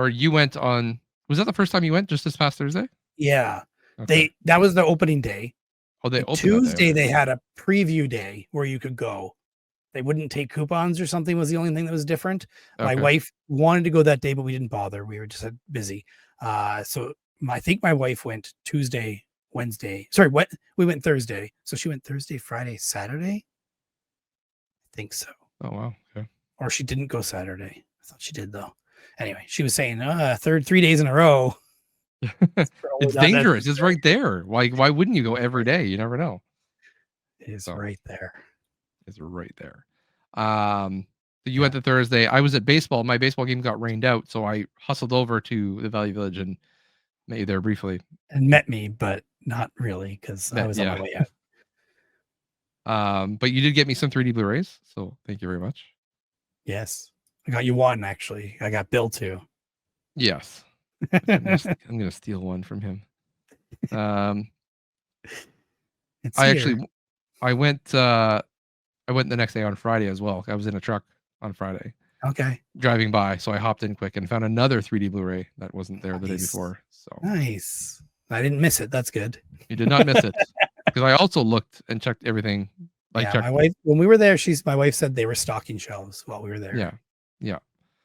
you went on. Was that the first time you went? Just this past Thursday? Yeah. Okay. That was the opening day. Oh, they opened Tuesday. They had a preview day where you could go. They wouldn't take coupons or something was the only thing that was different. Okay. My wife wanted to go that day, but we didn't bother. We were just busy. So I think my wife went Tuesday, Wednesday. Sorry, we went Thursday. So she went Thursday, Friday, Saturday. I think so. Oh, wow. Okay. Or she didn't go Saturday. I thought she did though. Anyway, she was saying 3 days in a row. It's dangerous. It's right there. Why wouldn't you go every day? You never know. It is right there. It's right there. So you went to Thursday. I was at baseball. My baseball game got rained out, so I hustled over to the Value Village and met you there briefly. And met me, but not really, because I was on my way out. But you did get me some 3D Blu-rays, so thank you very much. Yes. I got you one, actually. I got Bill too. Yes. I'm gonna steal one from him. I went the next day on Friday as well. I was in a truck on Friday. Okay. Driving by, so I hopped in quick and found another 3D Blu-ray that wasn't there the day before. So nice. I didn't miss it. That's good. You did not miss it, because I also looked and checked everything. My wife, when we were there, my wife said they were stocking shelves while we were there. Yeah.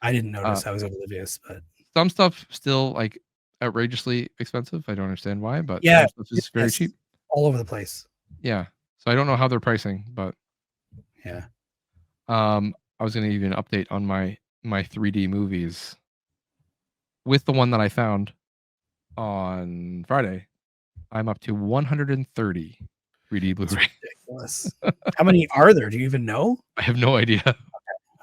I didn't notice. I was oblivious, but some stuff still like outrageously expensive. I don't understand why, but some stuff is very cheap all over the place. Yeah. So I don't know how they're pricing, but yeah. I was going to give you an update on my 3D movies with the one that I found on Friday. I'm up to 130 3D Blu-ray. Ridiculous. How many are there? Do you even know? I have no idea. Okay.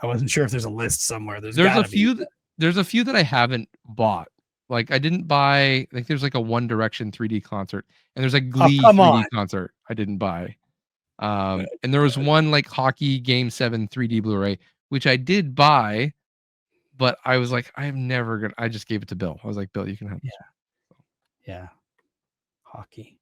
I wasn't sure if there's a list somewhere. There's a few. There's a few that I haven't bought. Like I didn't buy. Like there's like a One Direction 3D concert, and there's a Glee 3D concert I didn't buy. And there was one like Hockey Game 7 3D Blu-ray, which I did buy, but I was like, I'm never gonna. I just gave it to Bill. I was like, Bill, you can have it. Yeah. Hockey.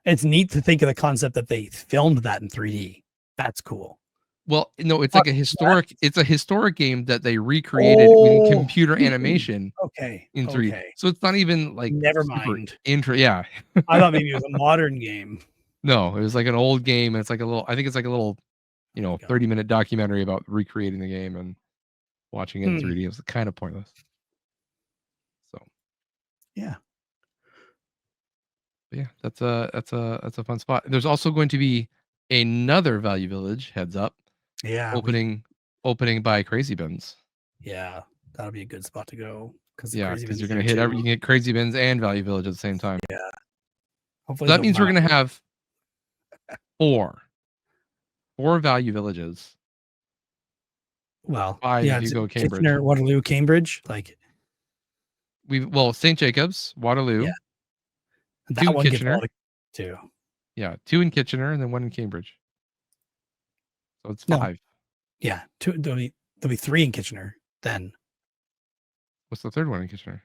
It's neat to think of the concept that they filmed that in 3D. That's cool. Well, no, it's Uh, like a historic. It's a historic game that they recreated in computer animation Okay. in 3D. Okay. So it's not even like Never super mind. Yeah. I thought maybe it was a modern game. No, it was like an old game, and it's like a little. I think it's like a little, 30-minute documentary about recreating the game and watching it in 3D. It was kind of pointless. So yeah. But yeah, that's a fun spot. There's also going to be another Value Village, heads up, Yeah. opening by Crazy Bins. Yeah, that'll be a good spot to go because Because you're gonna hit you can get Crazy Bins and Value Village at the same time. Yeah. So Hopefully that means we're gonna have four Value Villages. Well, 5 yeah, if you go Cambridge. Kitchener, Waterloo, Cambridge, like St. Jacobs, Waterloo. Yeah. That 2 one Kitchener. gets too. Yeah, 2 in Kitchener and then 1 in Cambridge. So it's 5. Yeah, there'll be 3 in Kitchener then. What's the third one in Kitchener?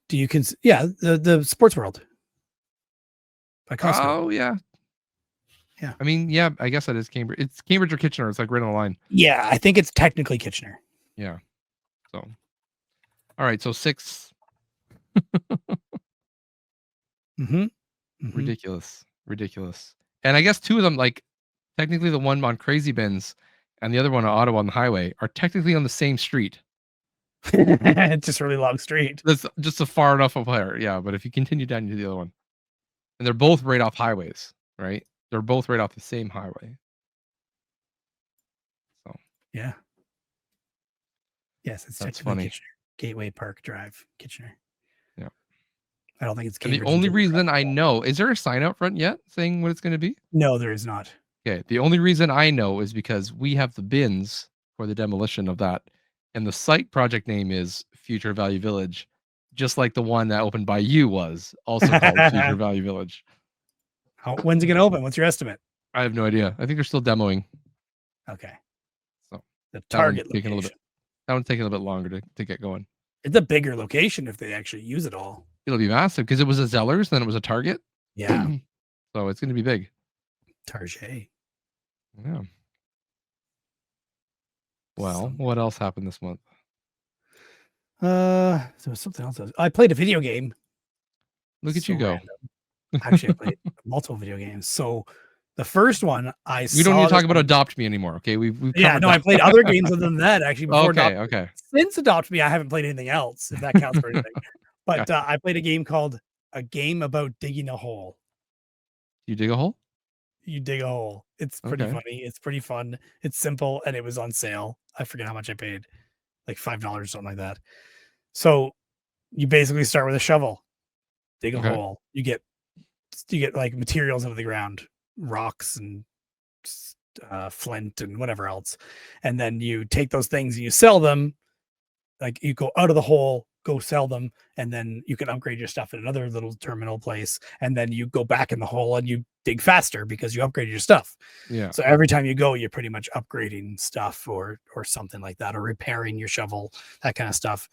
Do you the Sports World by Costco? Oh yeah. Yeah. I mean, yeah, I guess that is Cambridge. It's Cambridge or Kitchener. It's like right on the line. Yeah, I think it's technically Kitchener. Yeah. So, all right. So 6. Ridiculous. And I guess 2 of them, like technically the one on Crazy Bins and the other one on Ottawa on the highway, are technically on the same street. It's just a really long street. That's just a far enough apart. Yeah, but if you continue down to the other one, and they're both right off highways, right? They're both right off the same highway. So yeah. Yes, it's that's technically funny. Kitchener. Gateway Park Drive, Kitchener. Yeah. I don't think it's Cambridge. Cambridge. And the only reason I know, is there a sign out front yet saying what it's going to be? No, there is not. Okay. The only reason I know is because we have the bins for the demolition of that. And the site project name is Future Value Village, just like the one that opened by you was also called Future Value Village. When's it going to open? What's your estimate? I have no idea. I think they're still demoing. Okay. So the target location. That one's taking a little bit longer to get going. It's a bigger location if they actually use it all. It'll be massive because it was a Zellers, then it was a Target. Yeah. So it's going to be big. Target. Yeah. Well, what else happened this month? There was something else. I played a video game. Look at you go. Actually, I played multiple video games. So the first one We don't need to talk about Adopt Me anymore. Okay, we've I played other games other than that actually. Before okay. Since Adopt Me, I haven't played anything else, if that counts for anything. But I played a game called A Game About Digging a Hole. You dig a hole? You dig a hole. It's pretty funny. It's pretty fun. It's simple, and it was on sale. I forget how much I paid, like $5 or something like that. So you basically start with a shovel, dig a hole. You get like materials out of the ground, rocks and flint and whatever else, and then you take those things and you sell them. Like you go out of the hole, go sell them, and then you can upgrade your stuff at another little terminal place, and then you go back in the hole and you dig faster because you upgraded your stuff. Yeah. So every time you go, you're pretty much upgrading stuff or something like that, or repairing your shovel, that kind of stuff.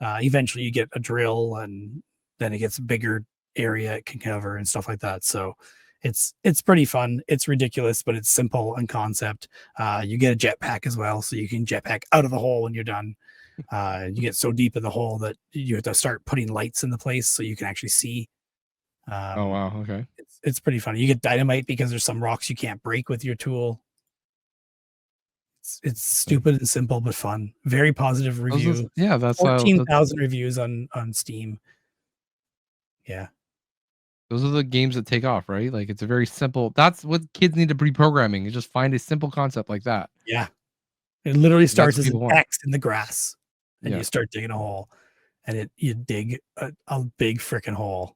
Eventually you get a drill, and then it gets a bigger area it can cover and stuff like that. So it's pretty fun. It's ridiculous, but it's simple in concept. You get a jetpack as well, so you can jetpack out of the hole when you're done. You get so deep in the hole that you have to start putting lights in the place so you can actually see. Oh wow, okay. It's pretty funny. You get dynamite because there's some rocks you can't break with your tool. It's stupid and simple but fun. Very positive review. That's 14,000 reviews on Steam. Yeah. Those are the games that take off, right? Like it's a very simple. That's what kids need to be programming. Is just find a simple concept like that. Yeah. It literally starts as an X in the grass, and you start digging a hole, and you dig a big freaking hole.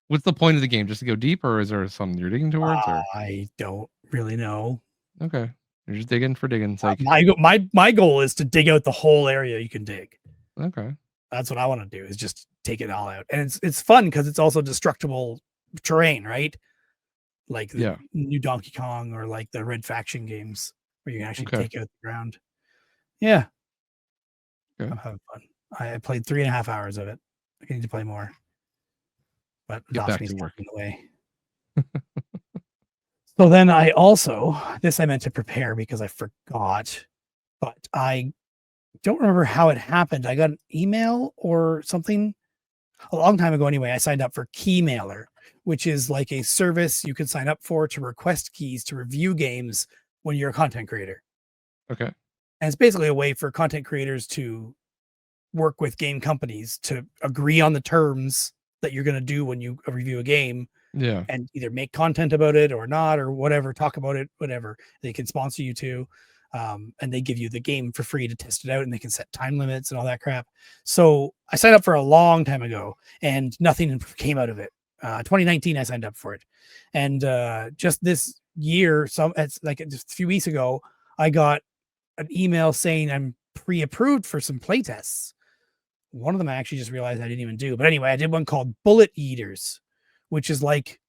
What's the point of the game? Just to go deep, or is there something you're digging towards? I don't really know. Okay, you're just digging for digging's sake. My goal is to dig out the whole area you can dig. Okay, that's what I want to do. Is just take it all out, and it's fun because it's also destructible terrain, right? Like the new Donkey Kong or like the Red Faction games where you can actually take out the ground. Yeah, I'm having fun. I played 3.5 hours of it. I need to play more. but Get back adoption to is work. in the way. So then I also, this I meant to prepare because I forgot, but I don't remember how it happened. I got an email or something a long time ago anyway. I signed up for Keymailer, which is like a service you can sign up for to request keys to review games when you're a content creator. Okay. And it's basically a way for content creators to work with game companies to agree on the terms that you're going to do when you review a game Yeah. and either make content about it or not, or whatever, talk about it, whatever. They can sponsor you to, and they give you the game for free to test it out, and they can set time limits and all that crap. So I signed up for a long time ago, and nothing came out of it. 2019, I signed up for it, and just this year, it's like just a few weeks ago, I got an email saying I'm pre-approved for some playtests. One of them I actually just realized I didn't even do, but anyway, I did one called Bullet Eaters, which is like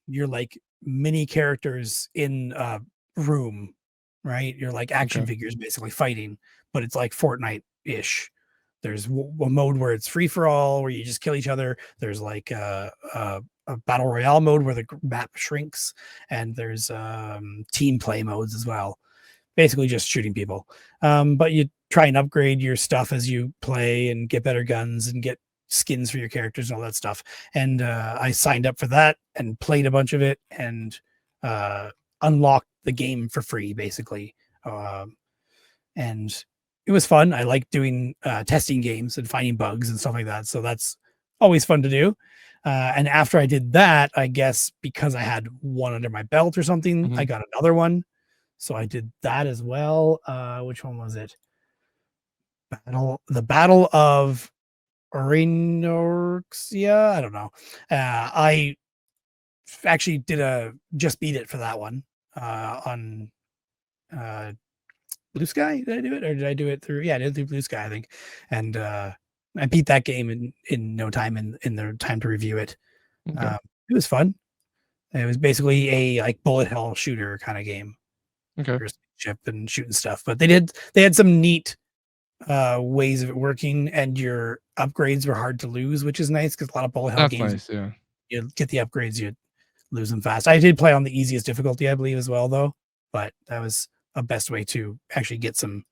you're like mini characters in a room, right? You're like action Okay. figures basically fighting, but it's like Fortnite ish. There's a mode where it's free for all, where you just kill each other. There's like a battle royale mode where the map shrinks, and there's team play modes as well. Basically, just shooting people. But you try and upgrade your stuff as you play and get better guns and get skins for your characters and all that stuff. And I signed up for that and played a bunch of it and unlocked the game for free, basically. And it was fun. I like doing testing games and finding bugs and stuff like that. So that's always fun to do. And after I did that, I guess because I had one under my belt or something, I got another one. So I did that as well. Which one was it? The Battle of Orinorxia. I don't know. I actually just beat it for that one on Blue Sky. Did I do it, or did I do it through? Yeah, I did it through Blue Sky, I think. And I beat that game in no time in the time to review it. Okay. It was fun. It was basically a like bullet hell shooter kind of game. Okay. Ship and shooting stuff, but they had some neat ways of it working, and your upgrades were hard to lose, which is nice because a lot of bullet hell That's games, nice. Yeah. you get the upgrades, you lose them fast. I did play on the easiest difficulty, I believe, as well, though, but that was a best way to actually get some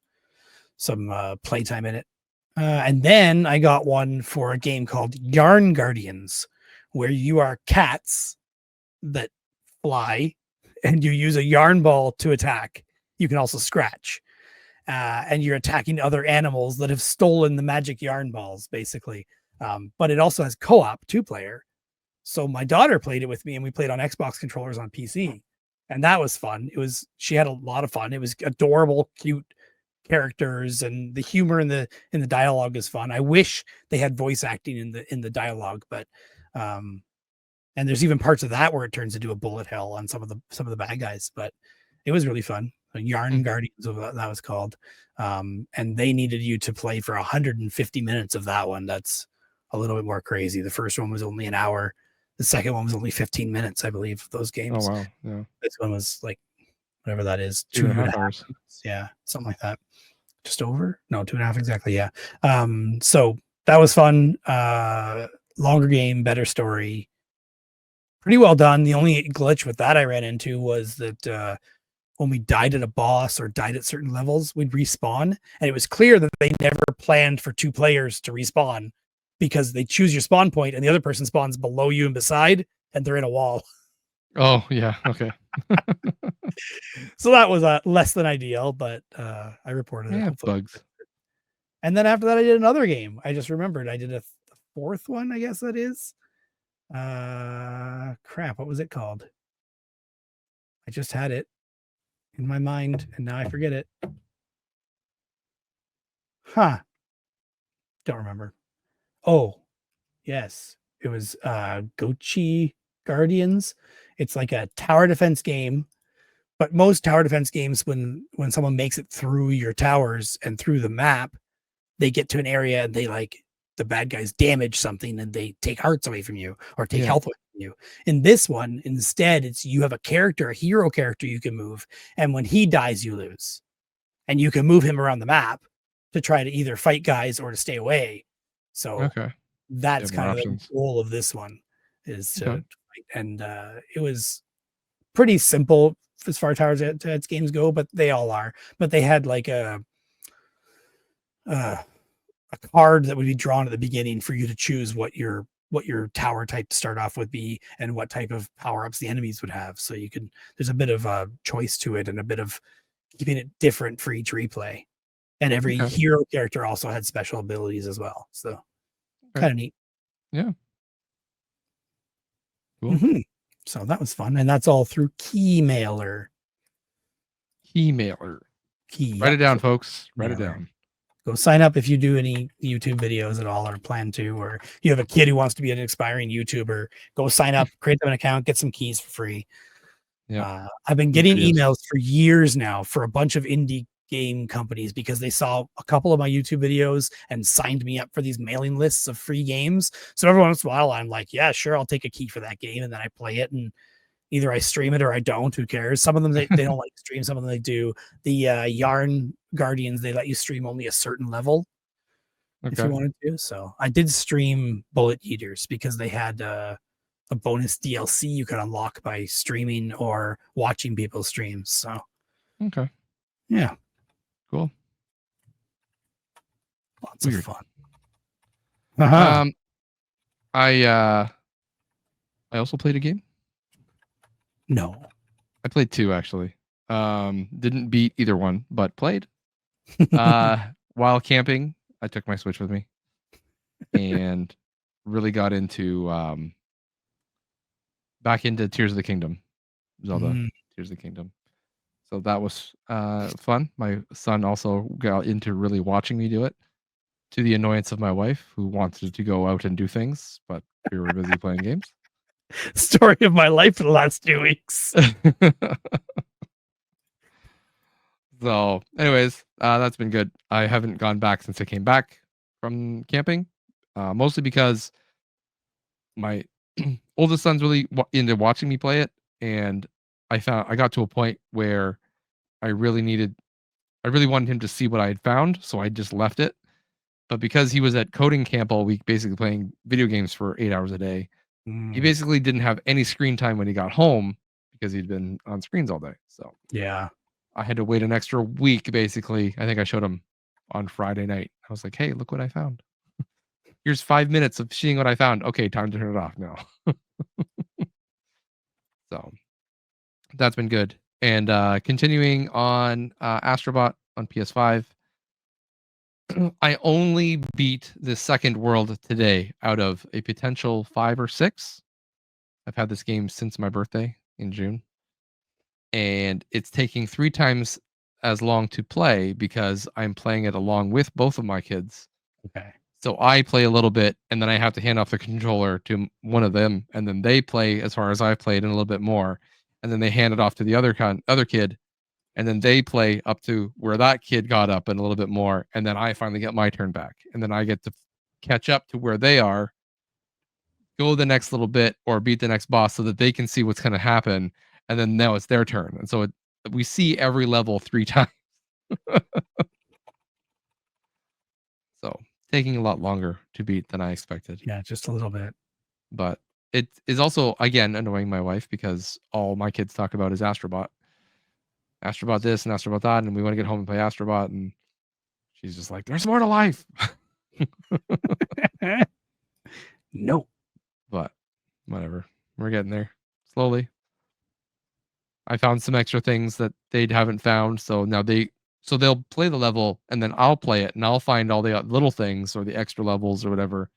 playtime in it. And then I got one for a game called Yarn Guardians, where you are cats that fly, and you use a yarn ball to attack. You can also scratch. And you're attacking other animals that have stolen the magic yarn balls, basically. But it also has co-op 2-player. So my daughter played it with me, and we played on Xbox controllers on PC, and that was fun. She had a lot of fun. It was adorable, cute characters, and the humor in the dialogue is fun. I wish they had voice acting in the dialogue, but and there's even parts of that where it turns into a bullet hell on some of the bad guys. But it was really fun. Yarn Guardians, that was called. And they needed you to play for 150 minutes of that one. That's a little bit more crazy. The first one was only an hour. The second one was only 15 minutes, I believe, those games. Oh wow. Yeah. This one was like whatever that is, 2.5 hours. Yeah, something like that. Just over? No, 2.5 exactly. Yeah. So that was fun. Longer game, better story. Pretty well done. The only glitch with that I ran into was that when we died at a boss or died at certain levels, we'd respawn. And it was clear that they never planned for 2 players to respawn, because they choose your spawn point and the other person spawns below you and beside, and they're in a wall. Oh yeah. Okay. So that was less than ideal, but I reported it. Yeah. Hopefully. Bugs. And then after that, I did another game. I just remembered I did a fourth one, I guess that is. Crap, what was it called? I just had it in my mind, and now I forget it. Huh. Don't remember. Oh, yes. It was Gochi Guardians. It's like a tower defense game, but most tower defense games, when someone makes it through your towers and through the map, they get to an area and the bad guys damage something and they take hearts away from you or take health away from you. In this one, instead, it's you have a hero character you can move, and when he dies, you lose. And you can move him around the map to try to either fight guys or to stay away. So Okay. That's have more kind of the options. goal of this one is to Okay. fight, and, it was pretty simple as far as Towers games go, but they all are. But they had like uh, a card that would be drawn at the beginning for you to choose what your tower type to start off would be and what type of power ups the enemies would have. So you can there's a bit of a choice to it and a bit of keeping it different for each replay. And every Okay. hero character also had special abilities as well. So Okay. kind of neat. Yeah. Cool. Mhm. So that was fun, and that's all through Keymailer. Keymailer. Key, Write it yep. down, So folks. Write it mailer. down. Go sign up if you do any YouTube videos at all or plan to, or you have a kid who wants to be an aspiring YouTuber. Go sign up, create them an account, get some keys for free. Yeah. I've been Some getting videos. emails for years now for a bunch of indie game companies because they saw a couple of my YouTube videos and signed me up for these mailing lists of free games. So every once in a while, I'm like, yeah, sure, I'll take a key for that game, and then I play it, and either I stream it or I don't. Who cares? Some of them they don't like to stream. Some of them they do. The Yarn Guardians, they let you stream only a certain level if you Okay. wanted to. So I did stream Bullet Eaters because they had a bonus DLC you could unlock by streaming or watching people's streams. So Okay. yeah, Cool. lots of Weird. fun. Uh-huh. I also played a game. No. I played 2 actually. Didn't beat either one, but played. While camping, I took my Switch with me and really got into back into Tears of the Kingdom. Zelda Tears of the Kingdom. So that was fun. My son also got into really watching me do it, to the annoyance of my wife, who wanted to go out and do things, but we were busy playing games. Story of my life for the last 2 weeks. So, anyways, that's been good. I haven't gone back since I came back from camping, mostly because my oldest son's really into watching me play it, and I got to a point where I really needed, I really wanted him to see what I had found, so I just left it. But because he was at coding camp all week, basically playing video games for 8 hours a day, he basically didn't have any screen time when he got home because he'd been on screens all day. So Yeah. I had to wait an extra week, basically. I think I showed him on Friday night. I was like, hey, look what I found. Here's 5 minutes of seeing what I found. Okay, time to turn it off now. So that's been good. And continuing on Astrobot on PS5. I only beat the second world today out of a potential 5 or 6. I've had this game since my birthday in June, and it's taking 3 times as long to play because I'm playing it along with both of my kids. Okay. So I play a little bit, and then I have to hand off the controller to one of them, and then they play as far as I've played and a little bit more, and then they hand it off to the other kid, and then they play up to where that kid got up and a little bit more, and then I finally get my turn back, and then I get to catch up to where they are, go the next little bit, or beat the next boss so that they can see what's going to happen, and then now it's their turn, and so we see every level 3 times. So taking a lot longer to beat than I expected. Yeah, just a little bit. But it is also, again, annoying my wife because all my kids talk about is Astrobot. Astrobot this and Astrobot that, and we want to get home and play Astrobot, and she's just like, there's more to life. No. But whatever. We're getting there. Slowly. I found some extra things that they haven't found, so now they'll play the level and then I'll play it and I'll find all the little things or the extra levels or whatever.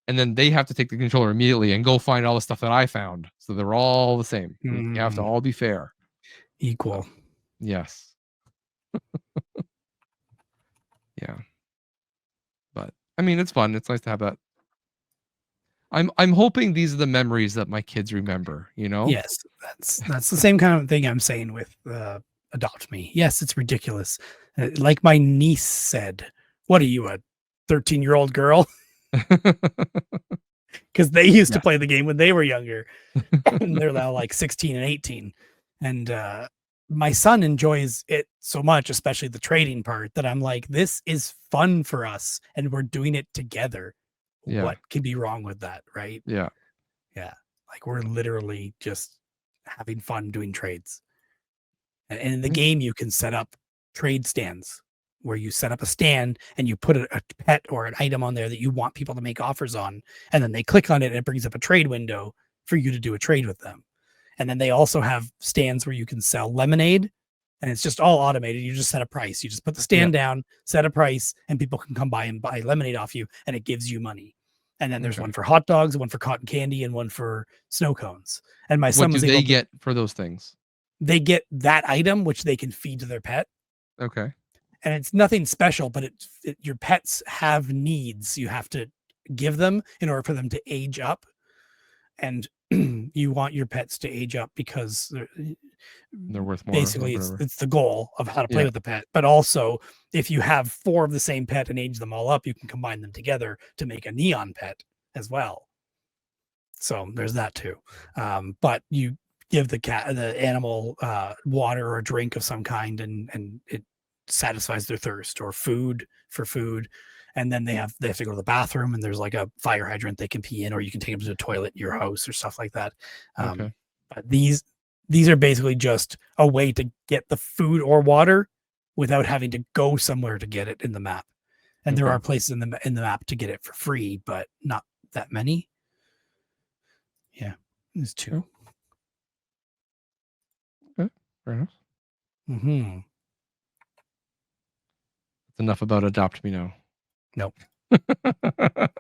And then they have to take the controller immediately and go find all the stuff that I found. So they're all the same. You have to all be fair. Equal. Yes. Yeah. But I mean, it's fun. It's nice to have that. I'm hoping these are the memories that my kids remember, you know? Yes, that's the same kind of thing I'm saying with Adopt Me. Yes, it's ridiculous. Like my niece said, "What are you, a 13-year-old girl?" Because they used to play the game when they were younger, and they're now like 16 and 18. And my son enjoys it so much, especially the trading part, that I'm like, this is fun for us, and we're doing it together. Yeah. What could be wrong with that, right? Yeah. Yeah. Like we're literally just having fun doing trades. And in the Yeah. game, you can set up trade stands where you set up a stand and you put a pet or an item on there that you want people to make offers on. And then they click on it and it brings up a trade window for you to do a trade with them. And then they also have stands where you can sell lemonade and it's just all automated. You just set a price. You just put the stand down, set a price, and people can come by and buy lemonade off you and it gives you money. And then there's Okay. one for hot dogs, one for cotton candy, and one for snow cones. And my What son do was they able to, get for those things? they get that item, which they can feed to their pet. Okay. And it's nothing special, but your pets have needs you have to give them in order for them to age up. And you want your pets to age up because They're worth more. basically it's the goal of how to play Yeah. with the pet. But also, if you have 4 of the same pet and age them all up, you can combine them together to make a neon pet as well. So there's that too. But you give the animal water or a drink of some kind, and it satisfies their thirst, or food for food. And then they have to go to the bathroom, and there's like a fire hydrant they can pee in, or you can take them to the toilet in your house or stuff like that. Okay. But these are basically just a way to get the food or water without having to go somewhere to get it in the map. And there Okay. are places in the map to get it for free, but not that many. Yeah, there's 2. Okay. Fair enough. Mm-hmm. That's enough about Adopt Me Now. Nope,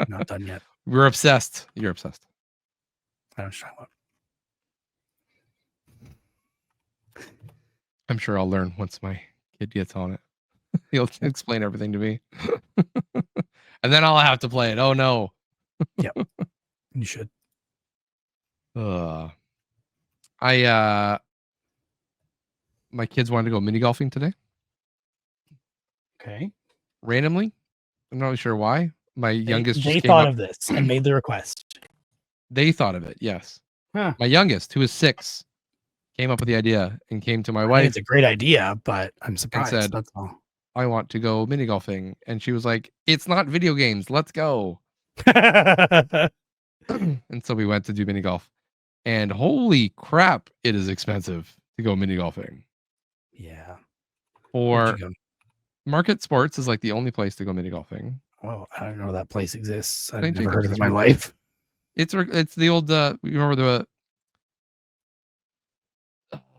not done yet. We're obsessed. You're obsessed. I don't know what. I'm sure I'll learn once my kid gets on it. He'll explain everything to me. And then I'll have to play it. Oh no. Yep. You should. My kids wanted to go mini golfing today. Okay. Randomly. I'm not really sure why. My youngest They just came thought up. of this and made the request. They thought of it, yes. Huh. My youngest, who is 6, came up with the idea and came to my I think wife it's a great idea, but I'm surprised. said, That's all. I want to go mini golfing. And she was like, it's not video games. Let's go. And so we went to do mini golf. And holy crap, it is expensive to go mini golfing. Yeah. Or Market Sports is like the only place to go mini golfing. Oh, I don't know that place exists. I've St. never Jacobs heard of it is in my right life. It's the old you remember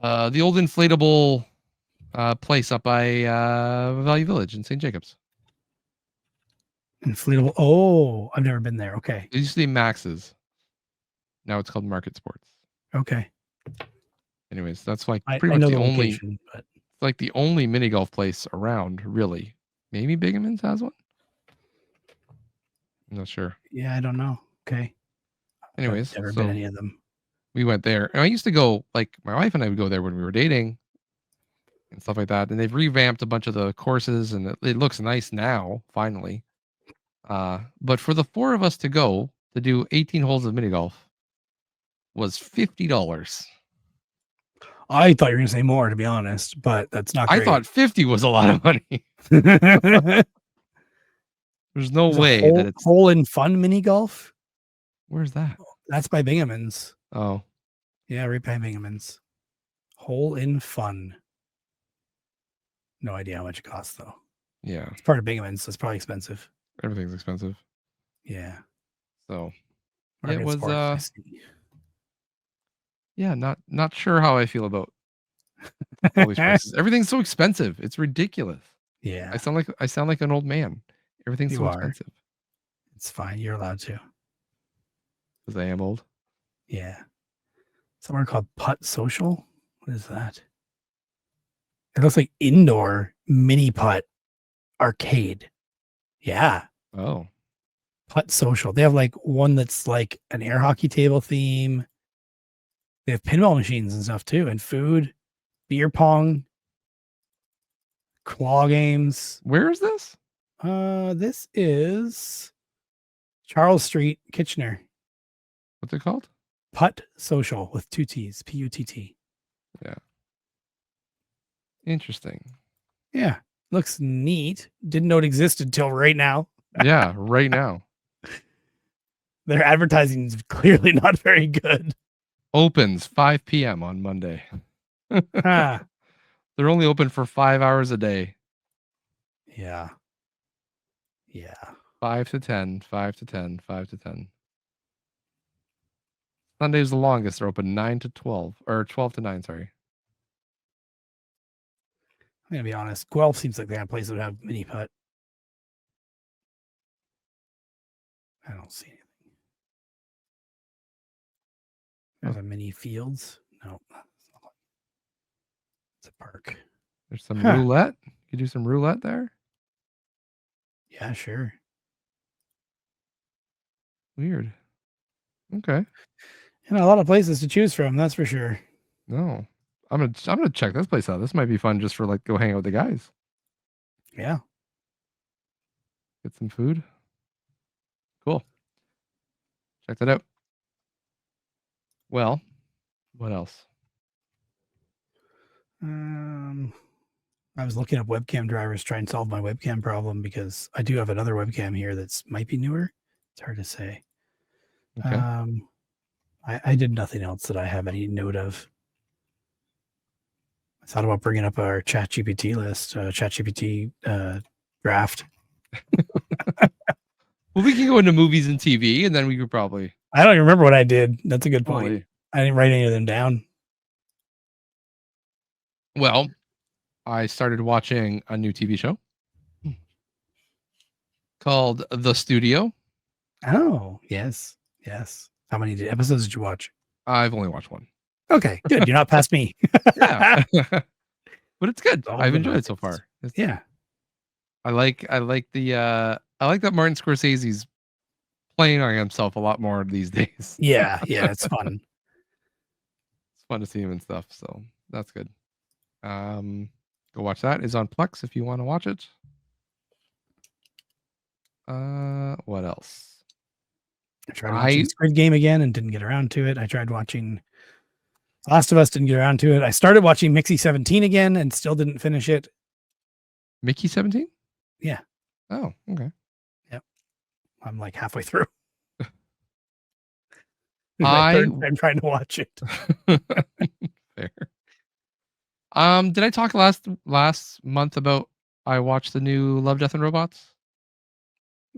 the old inflatable place up by Value Village in St. Jacobs. Inflatable. Oh, I've never been there. Okay. It used to be Max's. Now it's called Market Sports. Okay. Anyways, that's like I pretty much know the the only location, but it's like the only mini golf place around, really. Maybe Bigamans has one. I'm not sure. yeah, I don't know. Okay. Anyways, I've never so been any of them. we went there. And I used to go, like my wife and I would go there when we were dating and stuff like that. And they've revamped a bunch of the courses and it looks nice now, finally. But for the 4 of us to go to do 18 holes of mini golf was $50. I thought you were going to say more, to be honest, but that's not great. I thought 50 was a lot of money. There's no way that it's Hole in Fun mini golf. Where's that? That's by Bingaman's. Oh, Yeah, right by Bingaman's. Hole in Fun. No idea how much it costs though. yeah. It's part of Bingaman's, so it's probably expensive. Everything's expensive. Yeah. So Market it was Sports, I see. yeah, not sure how I feel about all these prices. Everything's so expensive. It's ridiculous. Yeah. I sound like an old man. Everything's You so are. expensive. It's fine. You're allowed to. Because I am old. Yeah. Somewhere called Putt Social. What is that? It looks like indoor mini putt arcade. Yeah. Oh. Putt Social. They have like one that's like an air hockey table theme. They have pinball machines and stuff too, and food, beer pong, claw games. Where is this? This is Charles Street, Kitchener. What's it called? Putt Social with 2 T's. Putt. Yeah. Interesting. Yeah. Looks neat. Didn't know it existed until right now. Yeah, right now. Their advertising is clearly not very good. Opens 5 p.m. on Monday. Huh. They're only open for 5 hours a day. Yeah. Yeah. 5 to 10, 5 to 10, 5 to 10. Sunday's the longest. They're open 9 to 12, or 12 to 9, sorry. I'm gonna be honest. Guelph seems like the kind of place that would have mini putt. I don't see anything. There's a mini fields. No, it's a park. There's some roulette. You do some roulette there. Yeah, sure. Weird. Okay. And a lot of places to choose from, that's for sure. No, I'm gonna check this place out. This might be fun just for like go hang out with the guys. Yeah. Get some food. Cool. Check that out. Well, what else? I was looking up webcam drivers, trying to solve my webcam problem because I do have another webcam here that's might be newer. It's hard to say. Okay. I did nothing else that I have any note of. I thought about bringing up our ChatGPT list, ChatGPT draft. Well, we can go into movies and TV, and then we could probably. I don't even remember what I did. That's a good point. Holy. I didn't write any of them down. Well, I started watching a new TV show called The Studio. Oh, yes. Yes. How many episodes did you watch? I've only watched one. Okay, good. You're not past me. Yeah. But it's good. All I've the enjoyed it so markets. far. It's, Yeah. I like that Martin Scorsese's playing on himself a lot more these days. Yeah. Yeah. It's fun. It's fun to see him and stuff. So that's good. Go watch that. It's on Plex if you want to watch it. What else? I tried watching Squid Game again and didn't get around to it. I tried watching Last of Us, didn't get around to it. I started watching Mixie 17 again and still didn't finish it. Mickey 17? Yeah. Oh, okay. Yep. I'm like halfway through. I'm trying to watch it. Fair. Did I talk last month about I watched the new Love, Death and Robots?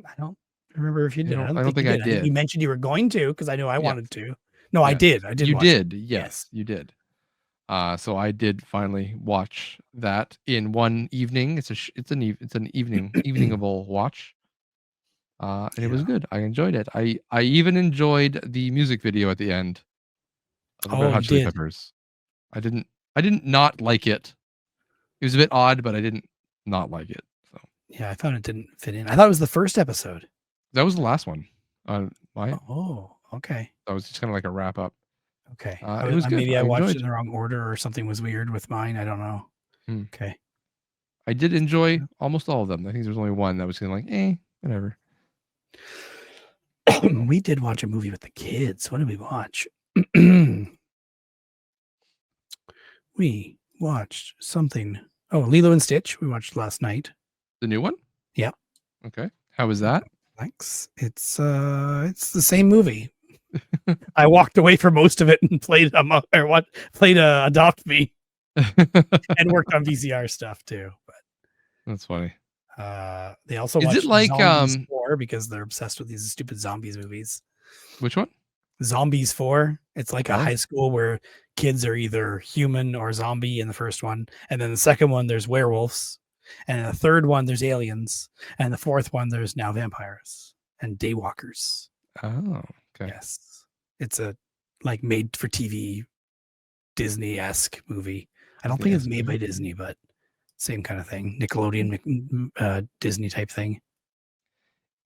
I don't remember if you did. I don't think I did. You mentioned you were going to because I knew I wanted to. No, Yes. I did. I did. You watch did. it. Yes, you did. So I did finally watch that in one evening. It's an eveningable watch. And it was good. I enjoyed it. I even enjoyed the music video at the end of the Red Hot Chili Peppers. I didn't not like it. It was a bit odd, but I didn't not like it. So yeah, I found it didn't fit in. I thought it was the first episode. that was the last one. Oh, okay. That was just kind of like a wrap up. Okay. It was good. Maybe I I watched it enjoyed in the wrong order or something was weird with mine. I don't know. Okay. I did enjoy almost all of them. I think there's only one that was kind of like, whatever. We did watch a movie with the kids. What did we watch? We watched something. Oh, Lilo and Stitch. We watched last night. The new one? Yeah. Okay. How was that? Thanks. It's the same movie. I walked away for most of it and played Adopt Me and worked on VCR stuff too. But that's funny. They also is watched it like Zombies 4 because they're obsessed with these stupid zombies movies. Which one? Zombies 4. It's like a high school where kids are either human or zombie in the first one, and then the second one there's werewolves, and in the third one there's aliens, and the fourth one there's now vampires and daywalkers. Oh, okay. Yes, it's a like made for TV Disney-esque movie. I don't think it's made by Disney, but same kind of thing. Nickelodeon, Disney type thing.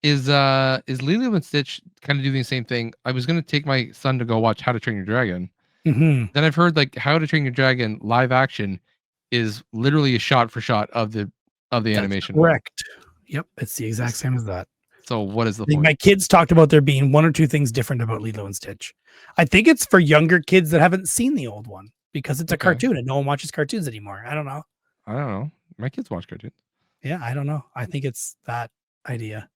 Is Lilo and Stitch kind of doing the same thing? I was going to take my son to go watch How to Train Your Dragon. Mm-hmm. Then I've heard like How to Train Your Dragon live action is literally a shot for shot of the animation. Correct. Yep, it's the exact same as that. So what is the point? My kids talked about there being one or two things different about Lilo and Stitch. I think it's for younger kids that haven't seen the old one because it's a cartoon and no one watches cartoons anymore. I don't know. My kids watch cartoons. Yeah, I don't know. I think it's that idea.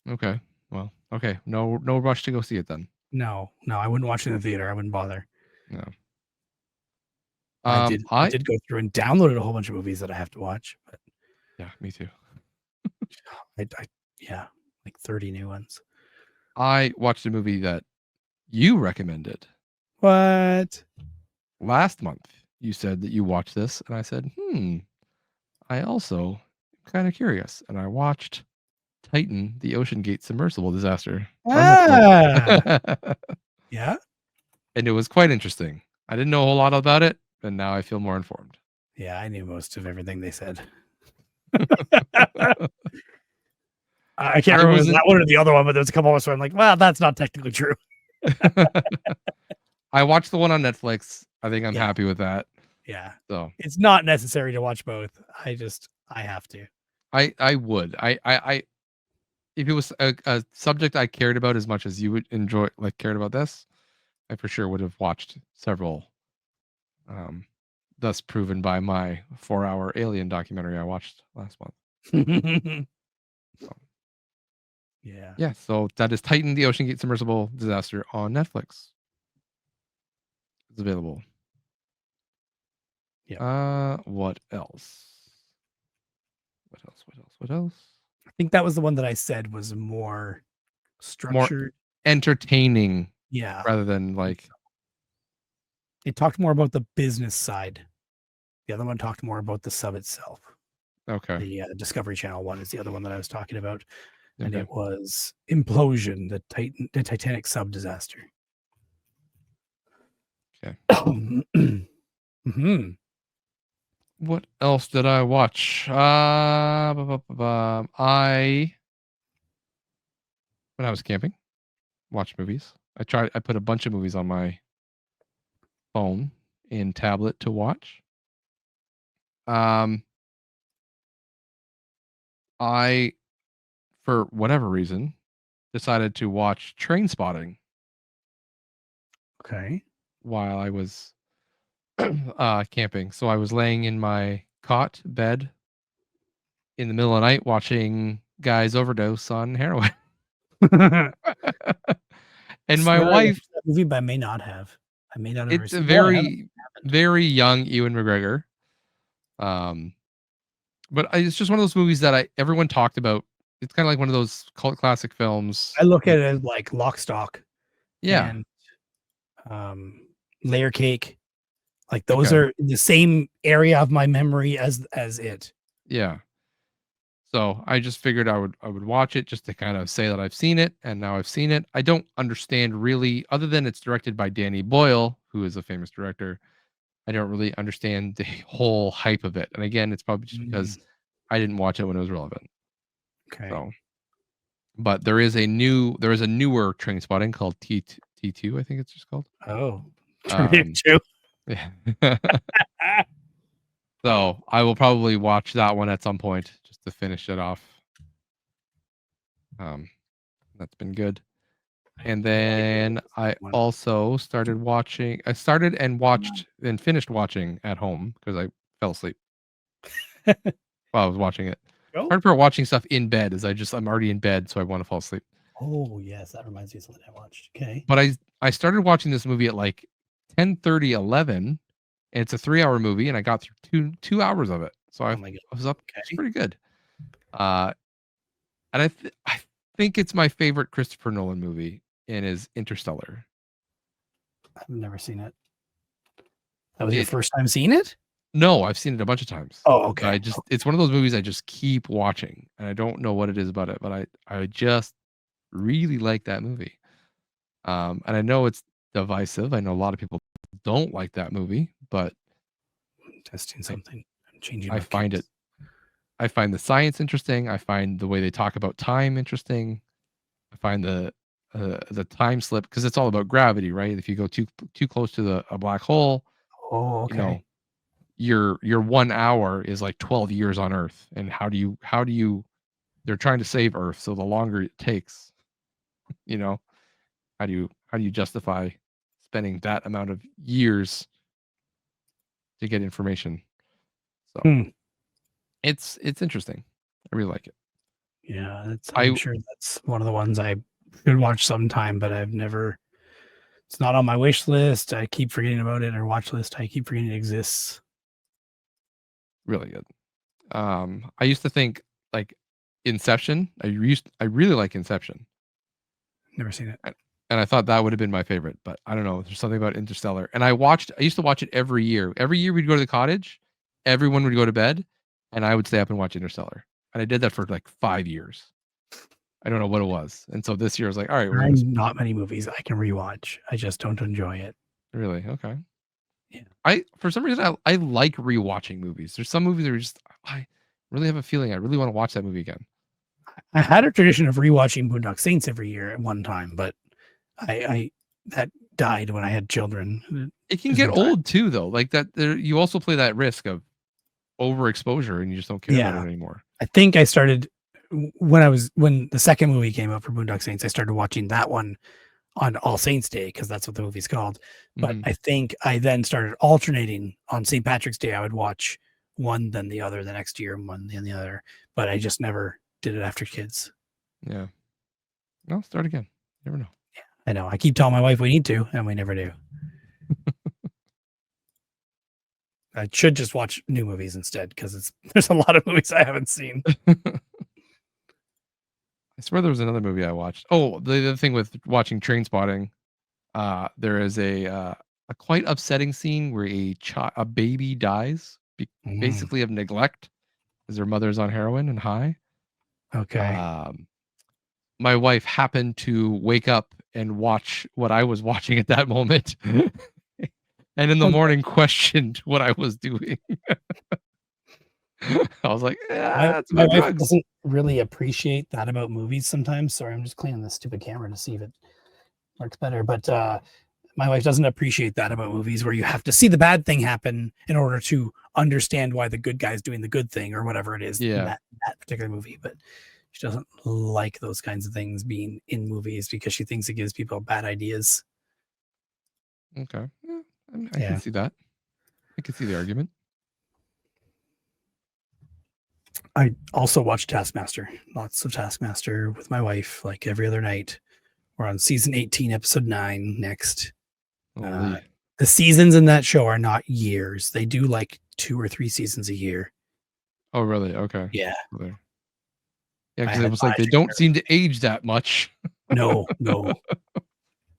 Okay. Well, okay. No rush to go see it then. No, I wouldn't watch it in the theater. I wouldn't bother. No. I I did go through and downloaded a whole bunch of movies that I have to watch, but yeah, me too. yeah, like 30 new ones. I watched a movie that you recommended What? last month. You said that you watched this, and I said, I also am kind of curious, and I watched Titan: The Ocean Gate Submersible Disaster on Ah, Netflix. yeah, And it was quite interesting. I didn't know a whole lot about it, and now I feel more informed. yeah. I knew most of everything they said. I can't I remember if it was wasn't that one or the other one, but there's a couple of us where I'm like, well, that's not technically true. I watched the one on Netflix. I think I'm Yeah. happy with that. Yeah, So it's not necessary to watch both. I have to. I would. I if it was a subject I cared about as much as you would enjoy like cared about this, I for sure would have watched several. Thus proven by my 4-hour alien documentary I watched last month. So, Yeah. yeah, so that is Titan: The Ocean Gate Submersible Disaster on Netflix. It's available. Yep. What else? What else? I think that was the one that I said was more structured. Entertaining Yeah. rather than like It talked more about the business side. The other one talked more about the sub itself. okay. The Discovery Channel one is the other one that I was talking about, and Okay. it was Implosion, the Titanic sub disaster. Okay. Mm-hmm. What else did I watch? When I was camping, watched movies. I put a bunch of movies on my phone and tablet to watch. I, for whatever reason, decided to watch Train Spotting Okay. while I was camping. So I was laying in my cot bed in the middle of the night watching guys overdose on heroin. And my Swear I watched wife, that movie, but I may not have. I may not have ever it's a seen. No, I haven't. very young Ewan McGregor. But it's just one of those movies that everyone talked about. It's kind of like one of those cult classic films. I look at it as like Lock, Stock, Yeah. and Layer Cake. Like those Okay. are in the same area of my memory as it. Yeah. So I just figured I would watch it just to kind of say that I've seen it, and now I've seen it. I don't understand really, other than it's directed by Danny Boyle, who is a famous director. I don't really understand the whole hype of it. And again, it's probably just because I didn't watch it when it was relevant. Okay. So, but there is a newer Train Spotting called T2, I think it's just called. Oh, Yeah. So I will probably watch that one at some point just to finish it off. That's been good. And then I also started watching. I started and watched and finished watching at home because I fell asleep while I was watching it. Hard part watching stuff in bed is I'm already in bed, so I want to fall asleep. Oh yes, that reminds me of something I watched. Okay. But I started watching this movie at like 10:30, 11, and it's a 3-hour movie, and I got through 2 hours of it. So I was up. It's pretty good. And I think it's my favorite Christopher Nolan movie, and is Interstellar. I've never seen it. That was your first time seeing it? No, I've seen it a bunch of times. Oh, okay. It's one of those movies I just keep watching, and I don't know what it is about it, but I just really like that movie. And I know it's divisive. I know a lot of people don't like that movie, but I'm testing something. I'm changing. I find the science interesting. I find the way they talk about time interesting. I find the time slip, because it's all about gravity, right? If you go too close to a black hole, Oh, okay. your 1 hour is like 12 years on Earth. And how do you they're trying to save Earth, so the longer it takes, how do you justify spending that amount of years to get information? So it's interesting. I really like it. Yeah, I I'm sure that's one of the ones I should watch sometime, but I've never. It's not on my wish list. I keep forgetting about it, or watch list. I keep forgetting it exists. really good. I used to think like Inception. I really like Inception, Never seen it. and and I thought that would have been my favorite, but I don't know. There's something about Interstellar, and I used to watch it every year. Every year we'd go to the cottage, everyone would go to bed, and I would stay up and watch Interstellar. And I did that for like 5 years. I don't know what it was, and so this year I was like, all right, There we're are gonna not many movies I can rewatch. I just don't enjoy it. really okay. Yeah. I for some reason I like rewatching movies. There's some movies that are just I really have a feeling I really want to watch that movie again. I had a tradition of rewatching Boondock Saints every year at one time, but I that died when I had children. It can There's get no time. old too, though. Like that, you also play that risk of overexposure, and you just don't care about Yeah. it anymore. I think I started when the second movie came out for Boondock Saints. I started watching that one on All Saints Day because that's what the movie's called. But Mhm. I think I then started alternating on St. Patrick's Day. I would watch one, then the other the next year, and one, then the other. But I just never did it after kids. Yeah. No, start again. Never know. I know. I keep telling my wife we need to, and we never do. I should just watch new movies instead because there's a lot of movies I haven't seen. I swear there was another movie I watched. Oh, the other thing with watching Train Spotting, there is a quite upsetting scene where a baby dies, Mm, basically of neglect, because their mother's on heroin and high. okay. Um, my wife happened to wake up and watch what I was watching at that moment, and in the Okay. morning questioned what I was doing. I was like, "Yeah, it's My about wife drugs." doesn't really appreciate that about movies sometimes. Sorry, I'm just cleaning this stupid camera to see if it works better. But my wife doesn't appreciate that about movies where you have to see the bad thing happen in order to understand why the good guy's doing the good thing or whatever it is in Yeah. that particular movie. But she doesn't like those kinds of things being in movies because she thinks it gives people bad ideas. Okay. Yeah, I can Yeah. see that. I can see the argument. I also watch Taskmaster, lots of Taskmaster with my wife, like every other night. We're on season 18, episode 9 next. Holy. The seasons in that show are not years. They do like 2 or 3 seasons a year. Oh, really? Okay. Yeah. Okay. Yeah, I because it had was like they Isaac. don't seem to age that much. No, no.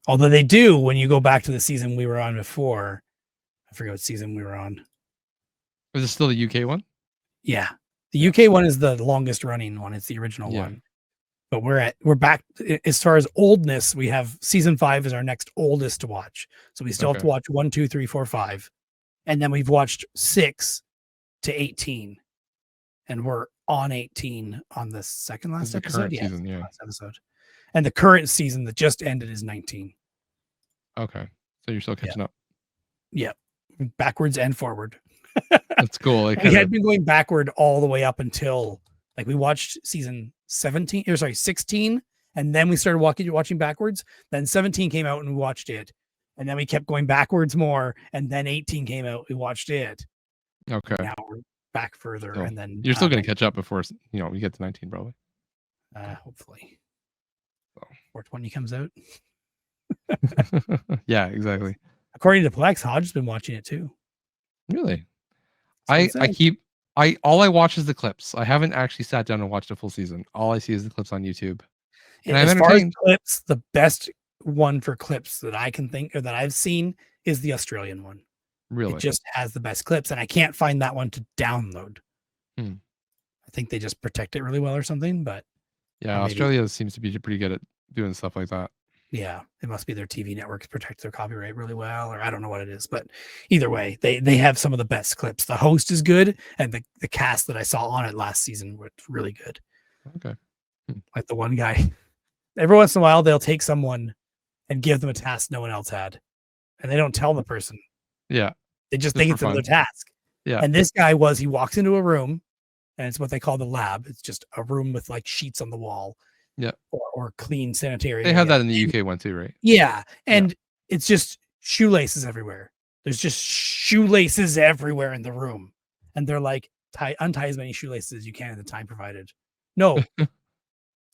Although they do when you go back to the season we were on before. I forget what season we were on. Is it still the UK one? Yeah. The UK one is the longest running one. It's the original Yeah. one. But we're back as far as oldness. We have season 5 is our next oldest to watch. So we still have to Okay. watch 1, 2, 3, 4, 5. And then we've watched 6 to 18. And we're on 18 on the second This is last the episode. current Yeah, season, yeah. last episode. And the current season that just ended is 19. Okay. So you're still Yeah. catching up. Yeah. Backwards and forward. That's cool. Like We had been going backward all the way up until like we watched season 17 or sorry 16 and then we started watching backwards. Then 17 came out and we watched it, and then we kept going backwards more, and then 18 came out, we watched it. okay. Now we're back further. So And then you're still gonna catch up before you get to 19 probably. hopefully So. 420 comes out. Yeah, exactly. According to Plex, Hodge's been watching it too. Really? That's what I it says. keep all I watch is the clips. I haven't actually sat down and watched a full season. All I see is the clips on YouTube. And I'm As far as entertained. clips, the best one for clips that I can think or that I've seen is the Australian one. Really? It just has the best clips, and I can't find that one to download. Hmm. I think they just protect it really well or something, but Yeah, maybe. Australia seems to be pretty good at doing stuff like that. Yeah, it must be their TV networks protect their copyright really well, or I don't know what it is, but either way, they have some of the best clips. The host is good, and the cast that I saw on it last season was really good. Okay. Like the one guy, every once in a while they'll take someone and give them a task no one else had, and they don't tell the person. Yeah. They just Just think for it's another fun. task. Yeah. And this guy he walks into a room, and it's what they call the lab. It's just a room with like sheets on the wall. Yeah. Or clean sanitary. They have area. that in the UK one too, right? Yeah. And it's just shoelaces everywhere. There's just shoelaces everywhere in the room. And they're like, untie as many shoelaces as you can in the time provided. No,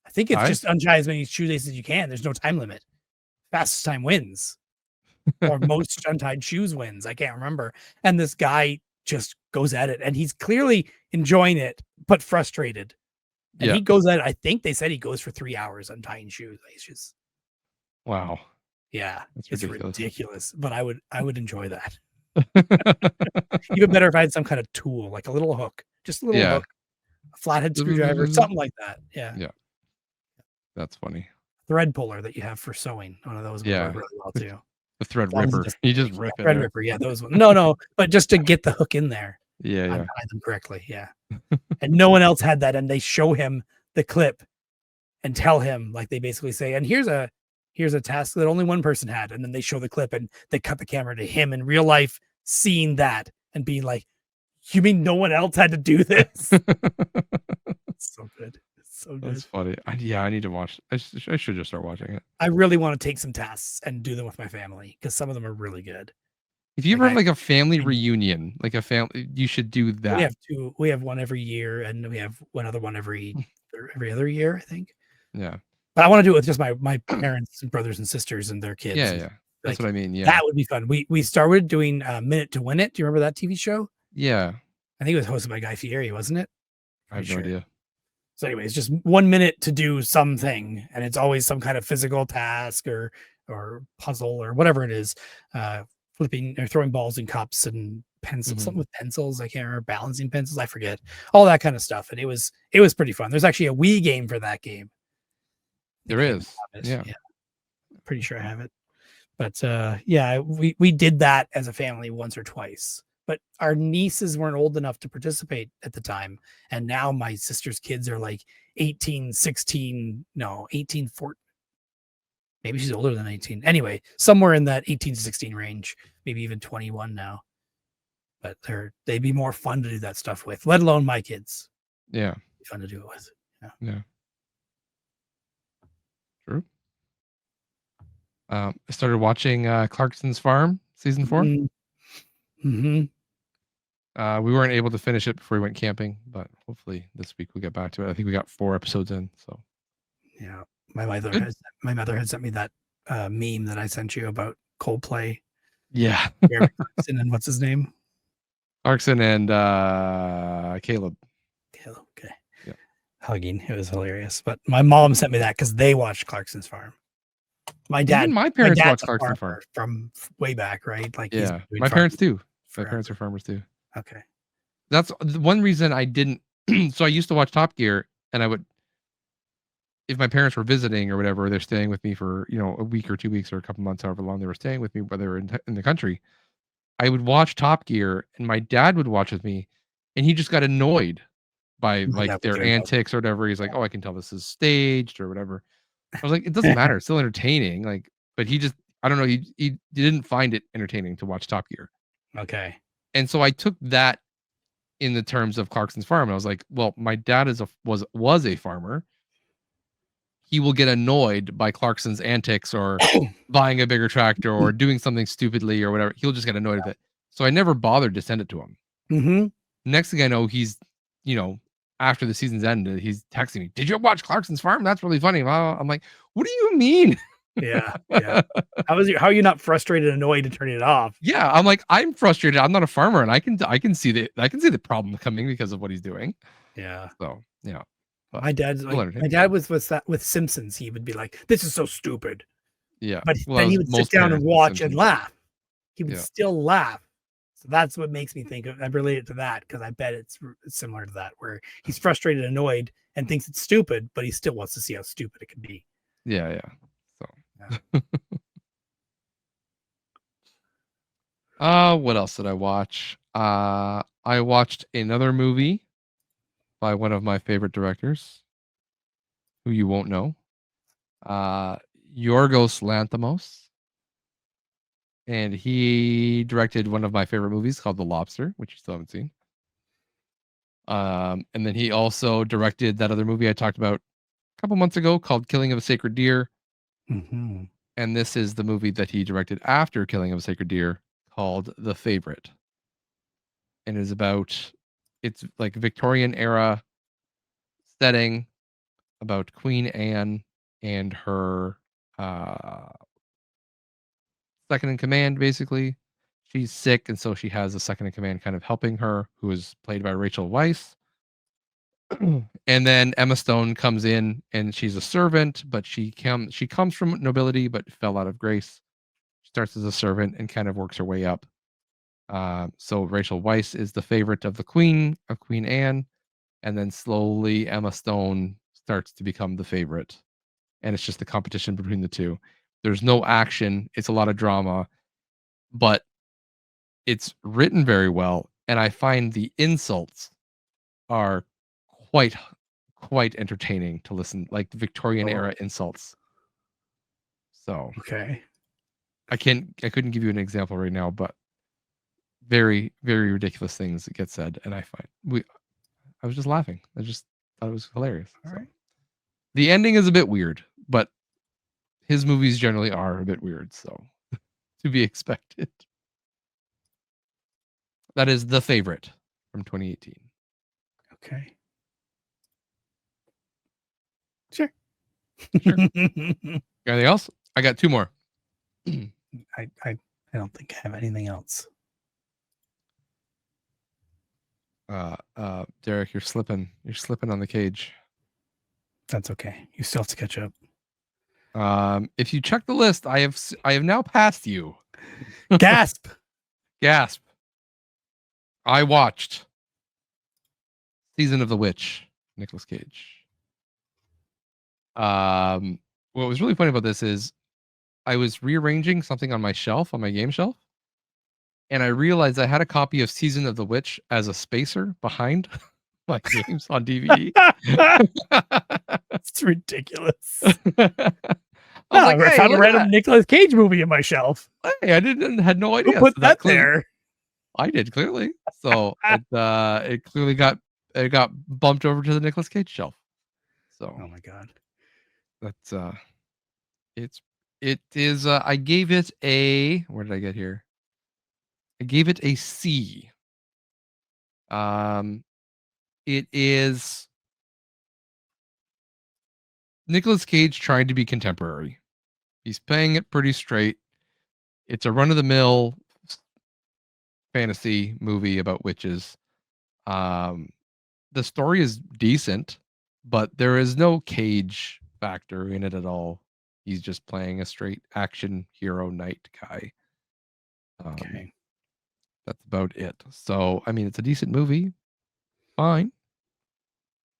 I think it's Hi? just untie as many shoelaces as you can. There's no time limit. Fastest time wins, or most untied shoes wins. I can't remember. And this guy just goes at it, and he's clearly enjoying it, but frustrated. And Yeah. he goes at it. I think they said he goes for 3 hours untying shoes. It's just, Wow. yeah, That's it's ridiculous. ridiculous. But I would enjoy that. Even better if I had some kind of tool, like a little hook, just a little Yeah. hook, a flathead screwdriver, something like that. Yeah. Yeah. That's funny. Thread puller that you have for sewing. One of those would Yeah. work really well too. The thread As long as it ripper. doesn't You just break. rip Yeah, it. thread out. ripper. Yeah, those ones. No, but just to get the hook in there, Yeah, yeah. untie them correctly. Yeah. And no one else had that. And they show him the clip and tell him, like, they basically say, and here's a task that only one person had. And then they show the clip and they cut the camera to him in real life seeing that and being like, you mean no one else had to do this? It's so good. It's so good. That's funny. I need to watch. I should just start watching it. I really want to take some tasks and do them with my family because some of them are really good. If you Like, ever have I- like a family reunion, like a family, you should do that. We have two. We have one every year, and we have one other one every other year, I think. Yeah. But I want to do it with just my parents and brothers and sisters and their kids. Yeah, and, yeah. That's like, what I mean. Yeah. That would be fun. We started doing Minute to Win It. Do you remember that TV show? Yeah. I think it was hosted by Guy Fieri, wasn't it? I have Pretty no sure. idea. So, anyways, just 1 minute to do something, and it's always some kind of physical task or puzzle or whatever it is. Flipping or throwing balls in cups and pencils, Mhm. something with pencils. I can't remember, balancing pencils. I forget all that kind of stuff. And it was pretty fun. There's actually a Wii game for that game. There is. Yeah. Pretty sure I have it. But yeah, we did that as a family once or twice. But our nieces weren't old enough to participate at the time. And now my sister's kids are like 18, 16, no, 18, 14. Maybe she's older than 18. Anyway, somewhere in that 18 to 16 range, maybe even 21 now. But they'd be more fun to do that stuff with, let alone my kids. Yeah. It'd be fun to do it with. Yeah. True. I started watching Clarkson's Farm season 4. Mm-hmm. We weren't able to finish it before we went camping, but hopefully this week we'll get back to it. I think we got 4 episodes in. So yeah, my mother had sent me that meme that I sent you about Coldplay. Yeah. Clarkson and what's his name? Clarkson and Caleb. Caleb. Okay. Yeah. Hugging. It was hilarious. But my mom sent me that because they watched Clarkson's Farm. My dad. Even my parents dad's watched a Clarkson's farmer Farm. from way back, right? Like, he's Yeah. been My parents too. My forever. parents are farmers too. Okay. That's the one reason I didn't. So I used to watch Top Gear, and I would, if my parents were visiting or whatever, they're staying with me for a week or 2 weeks or a couple months, however long they were staying with me, whether in the country. I would watch Top Gear, and my dad would watch with me, and he just got annoyed by My dad like would their too, though. antics or whatever. He's like, "Oh, I can tell this is staged or whatever." I was like, "It doesn't matter. It's still entertaining." Like, but he just, I don't know. He didn't find it entertaining to watch Top Gear. Okay. And so I took that in the terms of Clarkson's Farm. And I was like, well, my dad was a farmer. He will get annoyed by Clarkson's antics or buying a bigger tractor or doing something stupidly or whatever. He'll just get annoyed with it. So I never bothered to send it to him. Mm-hmm. Next thing I know, he's, after the season's ended, he's texting me, "Did you watch Clarkson's Farm? That's really funny." I'm like, "What do you mean?" Yeah. How are you not frustrated and annoyed and turning it off? Yeah, I'm like, I'm frustrated. I'm not a farmer, and I can see the problem coming because of what he's doing. Yeah. So yeah. My dad was with Simpsons. He would be like, "This is so stupid." Yeah. But Well, then that he was would sit most down and parents with watch and Simpsons. laugh. He would Yeah. still laugh. So that's what makes me think I relate it to that, because I bet it's similar to that, where he's frustrated, annoyed, and thinks it's stupid, but he still wants to see how stupid it can be. Yeah. So. What else did I watch? I watched another movie by one of my favorite directors, who you won't know, Yorgos Lanthimos, and he directed one of my favorite movies called The Lobster, which you still haven't seen. And then he also directed that other movie I talked about a couple months ago called Killing of a Sacred Deer. Mm-hmm. And this is the movie that he directed after Killing of a Sacred Deer called The Favorite. And it's like Victorian era setting. about Queen Anne and her second in command, basically. She's sick, and so she has a second in command kind of helping her, who is played by Rachel Weisz. And then Emma Stone comes in, and she's a servant, but she comes from nobility, but fell out of grace. She starts as a servant and kind of works her way up. So Rachel Weisz is the favorite of Queen Anne, and then slowly Emma Stone starts to become the favorite, and it's just the competition between the two. There's no action; it's a lot of drama, but it's written very well, and I find the insults are quite quite entertaining to listen, like the Victorian era insults. So Okay. I couldn't give you an example right now, but very, very ridiculous things that get said, and I was just laughing. I just thought it was hilarious. All right. The ending is a bit weird, but his movies generally are a bit weird, so to be expected. That is The Favorite from 2018. Okay. Sure. Sure. Anything else? I got two more. I don't think I have anything else. Derek, you're slipping. You're slipping on the cage. That's okay. You still have to catch up. If you check the list, I have now passed you. Gasp. Gasp. I watched Season of the Witch, Nicolas Cage. What was really funny about this is I was rearranging something on my shelf, on my game shelf, and I realized I had a copy of Season of the Witch as a spacer behind my games on DVD. It's ridiculous. I was like, I hey, found a look at random that. Nicolas Cage movie in my shelf. Hey, I had no idea. Who put So that clearly- there? I did, clearly. So it clearly got bumped over to the Nicolas Cage shelf. So Oh my god. that's it is I gave it a, where did I get here? I gave it a C. It is Nicolas Cage trying to be contemporary. He's playing it pretty straight. It's a run-of-the-mill fantasy movie about witches. The story is decent, but there is no Cage factor in it at all. He's just playing a straight action hero knight guy. Okay. That's about it. So, I mean, it's a decent movie. Fine.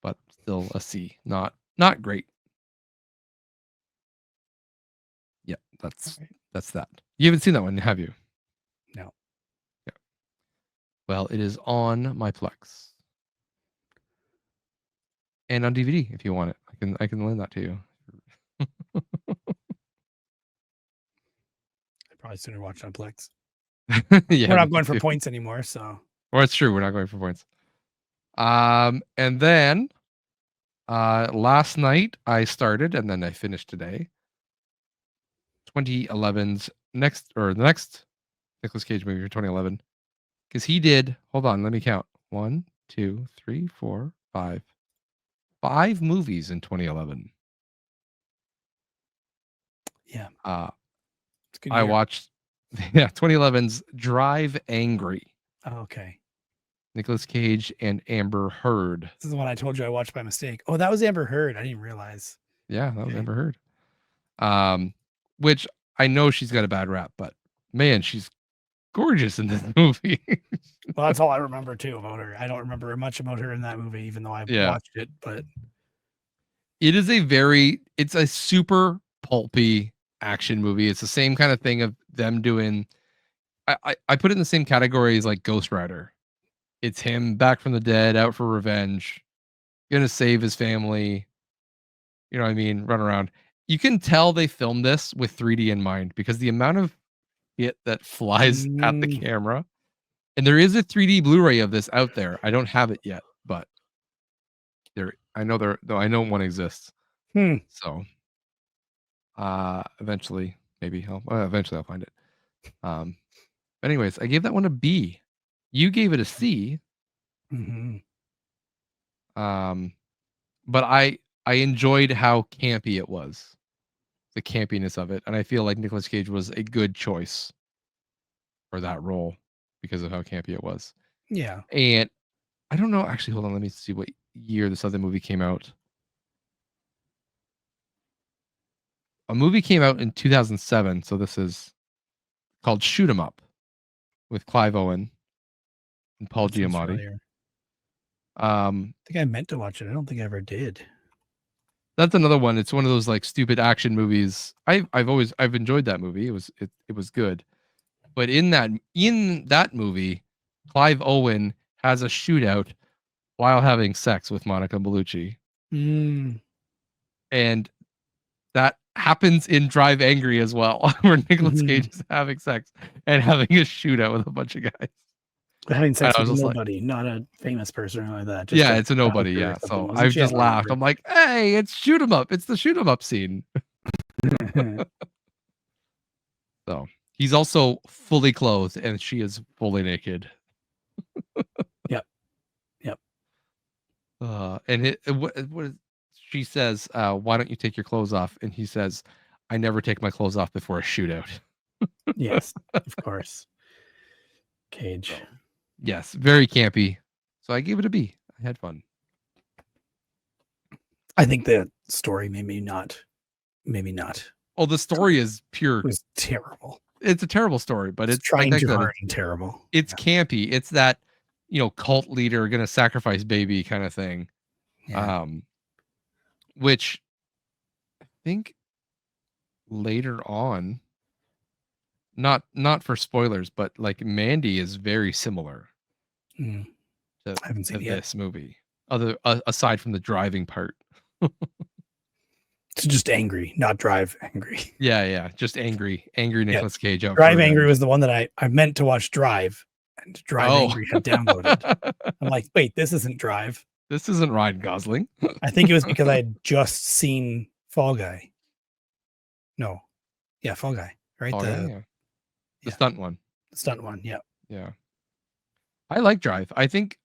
But still a C. Not great. Yeah, that's that. You haven't seen that one, have you? No. Yeah. Well, it is on my Plex. And on DVD if you want it. I can lend that to you. I probably sooner watch on Plex. Yeah, We're not going for points anymore, so. Well, it's true. We're not going for points. And then last night I started, and then I finished today, 2011's the next Nicolas Cage movie for 2011, because he did. Hold on, let me count. 1, 2, 3, 4, 5 movies in 2011. Yeah. I watched 2011's Drive Angry. Oh, okay. Nicolas Cage and Amber Heard. This is the one I told you I watched by mistake. Oh, that was Amber Heard. I didn't realize. Yeah, that was Amber Heard. Which I know she's got a bad rap, but man, she's gorgeous in this movie. Well, that's all I remember too about her. I don't remember much about her in that movie, even though I watched it. But it is it's a super pulpy action movie. It's the same kind of thing of them doing. I put it in the same category as like Ghost Rider. It's him back from the dead, out for revenge, gonna save his family. You know what I mean? Run around. You can tell they filmed this with 3D in mind because the amount of it that flies at the camera. And there is a 3D Blu-ray of this out there. I don't have it yet, but I know one exists. So eventually I'll find it. Anyways, I gave that one a B. You gave it a C. Mm-hmm. But I enjoyed how campy it was, the campiness of it, and I feel like Nicolas Cage was a good choice for that role because of how campy it was. Yeah. And I don't know. Actually, hold on. Let me see what year this other movie came out. A movie came out in 2007, so this is called Shoot 'Em Up with Clive Owen and Paul That sounds Giamatti. familiar. Um, I think I meant to watch it. I don't think I ever did. that's another one. It's one of those like stupid action movies. I've enjoyed that movie. It was good. But in that movie, Clive Owen has a shootout while having sex with Monica Bellucci, Mm, and that happens in Drive Angry as well, where Nicolas mhm. Cage is having sex and having a shootout with a bunch of guys. Having And sex I with was just like, nobody, not a famous person or anything like that. Just yeah, a it's a nobody. doctor or Yeah. something, So wasn't I've she? I just don't laughed. I'm like, hey, it's Shoot 'Em Up. It's the Shoot 'Em Up scene. remember. So he's also fully clothed and she is fully naked. Yep. Yep. And what she says, why don't you take your clothes off? And he says, I never take my clothes off before a shootout. Yes, of course. Cage. So, yes, very campy. So I gave it a B. I had fun. I think the story maybe not. Oh, the story is pure. It was terrible. It's a terrible story, but it's like trying I too said, hard and terrible. it's campy. It's that, cult leader gonna sacrifice baby kind of thing. Yeah. Which I think later on, not for spoilers, but like Mandy is very similar Mm, to, I haven't to seen it yet. this movie. Aside from the driving part. It's just angry, not drive angry. Yeah, just angry Nicolas Cage out Drive for Angry revenge. was the one that I meant to watch Drive, and Drive Angry had downloaded. I'm like, wait, this isn't Drive. This isn't Ryan Gosling. I think it was because I had just seen Fall Guy. No, yeah, Fall Guy, right? Oh, The yeah. The yeah. stunt one. stunt one. Yeah, Yeah. I like Drive. I think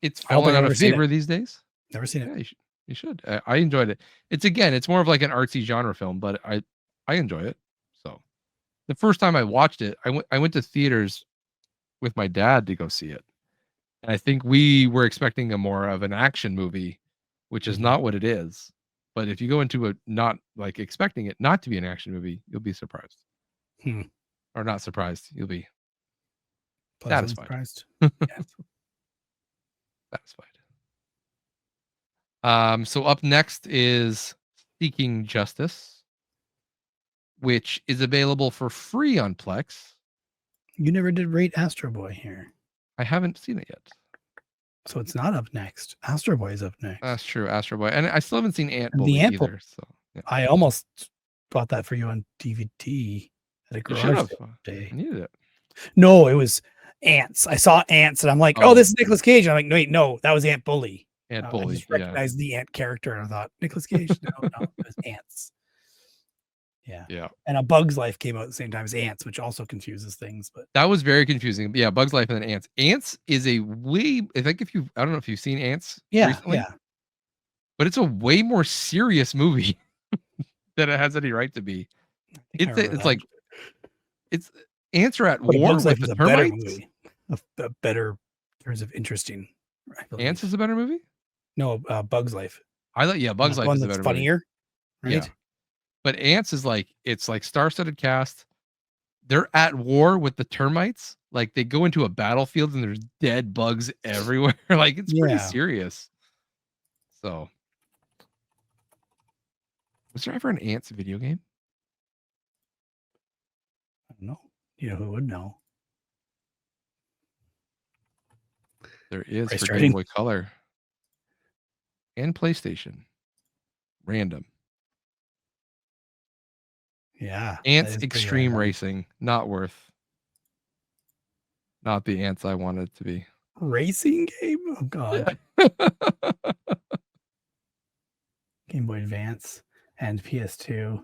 it's I hope fallen I've out never of seen favor it. these days. Never seen Yeah, it. you should. I enjoyed it. It's more of like an artsy genre film, but I enjoy it. So the first time I watched it, I went to theaters with my dad to go see it. And I think we were expecting a more of an action movie, which is Mhm. not what it is. But if you go into it not like expecting it not to be an action movie, you'll be surprised. Hmm. Or not surprised. You'll be Pleasantly satisfied. surprised. Yes. Satisfied. So up next is Seeking Justice, which is available for free on Plex. You never did rate Astro Boy here, I haven't seen it yet. so it's not up next. Astro Boy is up next. That's true, Astro Boy, and I still haven't seen Ant And Bully the Ant Bully. either. So yeah. I almost bought that for you on DVD at a You should garage have. sale day. I needed it. No, it was Ants. I saw Ants, and I'm like, oh, this is Nicolas Cage. And I'm like, wait, no, that was Ant Bully. Ant I Bully. just Yeah. recognized the Ant character, and I thought Nicolas Cage. No, it was Ants. Yeah. Yeah. And A Bug's Life came out at the same time as Ants, which also confuses things. But That was very confusing. Yeah, Bugs Life and then Ants. Ants is a way. I think I don't know if you've seen Ants recently, but it's a way more serious movie than it has any right to be. It's like it's Ants are at but war Bug's Life with is the a better termites. movie, a better in terms of interesting. Ants is a better movie. No, Bug's Life. I thought Bugs Life is a better funnier, movie. right? Yeah. But Ants is like it's like star-studded cast. They're at war with the termites. Like they go into a battlefield and there's dead bugs everywhere. Like it's pretty serious. So, was there ever an Ants video game? I don't know. You know who would know? There is for Game Boy Color and PlayStation. Random. Yeah. Ants Extreme Racing. Not the Ants I wanted it to be. Racing game? Oh god. Game Boy Advance and PS2.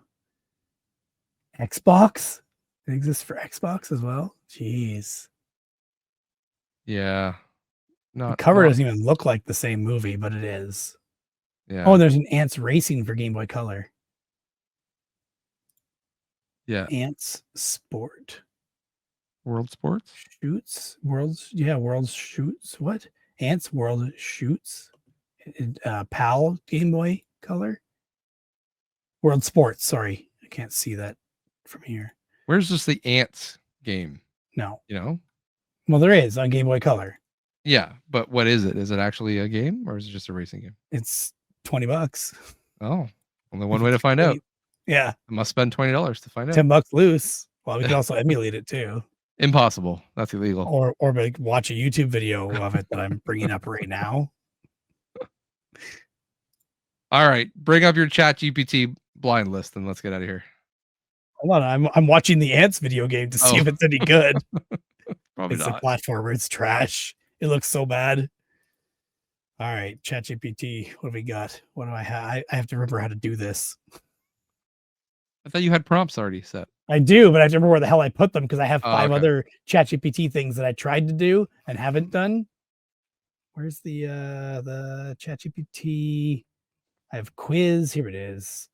Xbox? It exists for Xbox as well? Jeez. Yeah. The cover doesn't even look like the same movie, but it is. Yeah. Oh, there's an Ants Racing for Game Boy Color. Yeah. Ants Sport. World Sports. Shoots. Worlds. Yeah, Worlds Shoots. What? Ants World Shoots. PAL Game Boy Color. World Sports. Sorry. I can't see that from here. Where's just the Ants game? No. You know? Well, there is on Game Boy Color. Yeah, but what is it? Is it actually a game or is it just a racing game? It's $20. Oh, only one way to find out. Yeah. I must spend $20 to find out. $10 loose. Well, we can also emulate it too. Impossible. That's illegal. Or like watch a YouTube video of it that I'm bringing up right now. All right, bring up your ChatGPT blind list and let's get out of here. Hold on, I'm watching the Ants video game to see if it's any good. Probably It's not. a platformer. It's trash. It looks so bad. All right, ChatGPT. What do we got? What do I have? I have to remember how to do this. I thought you had prompts already set. I do, but I have to remember where the hell I put them because I have Oh, 5 okay. other ChatGPT things that I tried to do and haven't done. Where's the ChatGPT? I have quiz. Here it is.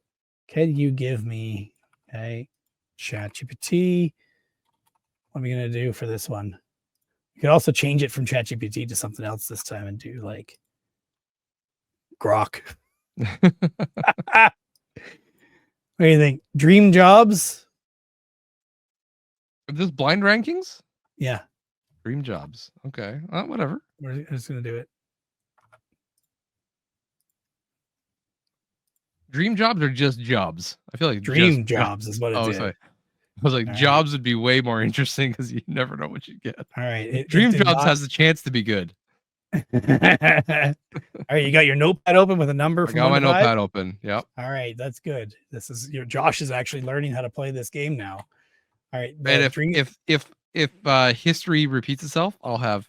Can you give me a ChatGPT? What am I gonna do for this one? You could also change it from ChatGPT to something else this time and do like Grok. What do you think? Dream jobs? Are this blind rankings? Yeah, Dream jobs. Okay. Whatever. we're just gonna do it. Dream jobs are just jobs. I feel like Dream just jobs is what it Oh, did. sorry. I was like, All right. jobs would be way more interesting because you never know what you get. All right. Dream jobs has a chance to be good. All right, you got your notepad open with a number. I got my notepad open. Yep. All right, that's good. This is Josh is actually learning how to play this game now. All right, And if history repeats itself, I'll have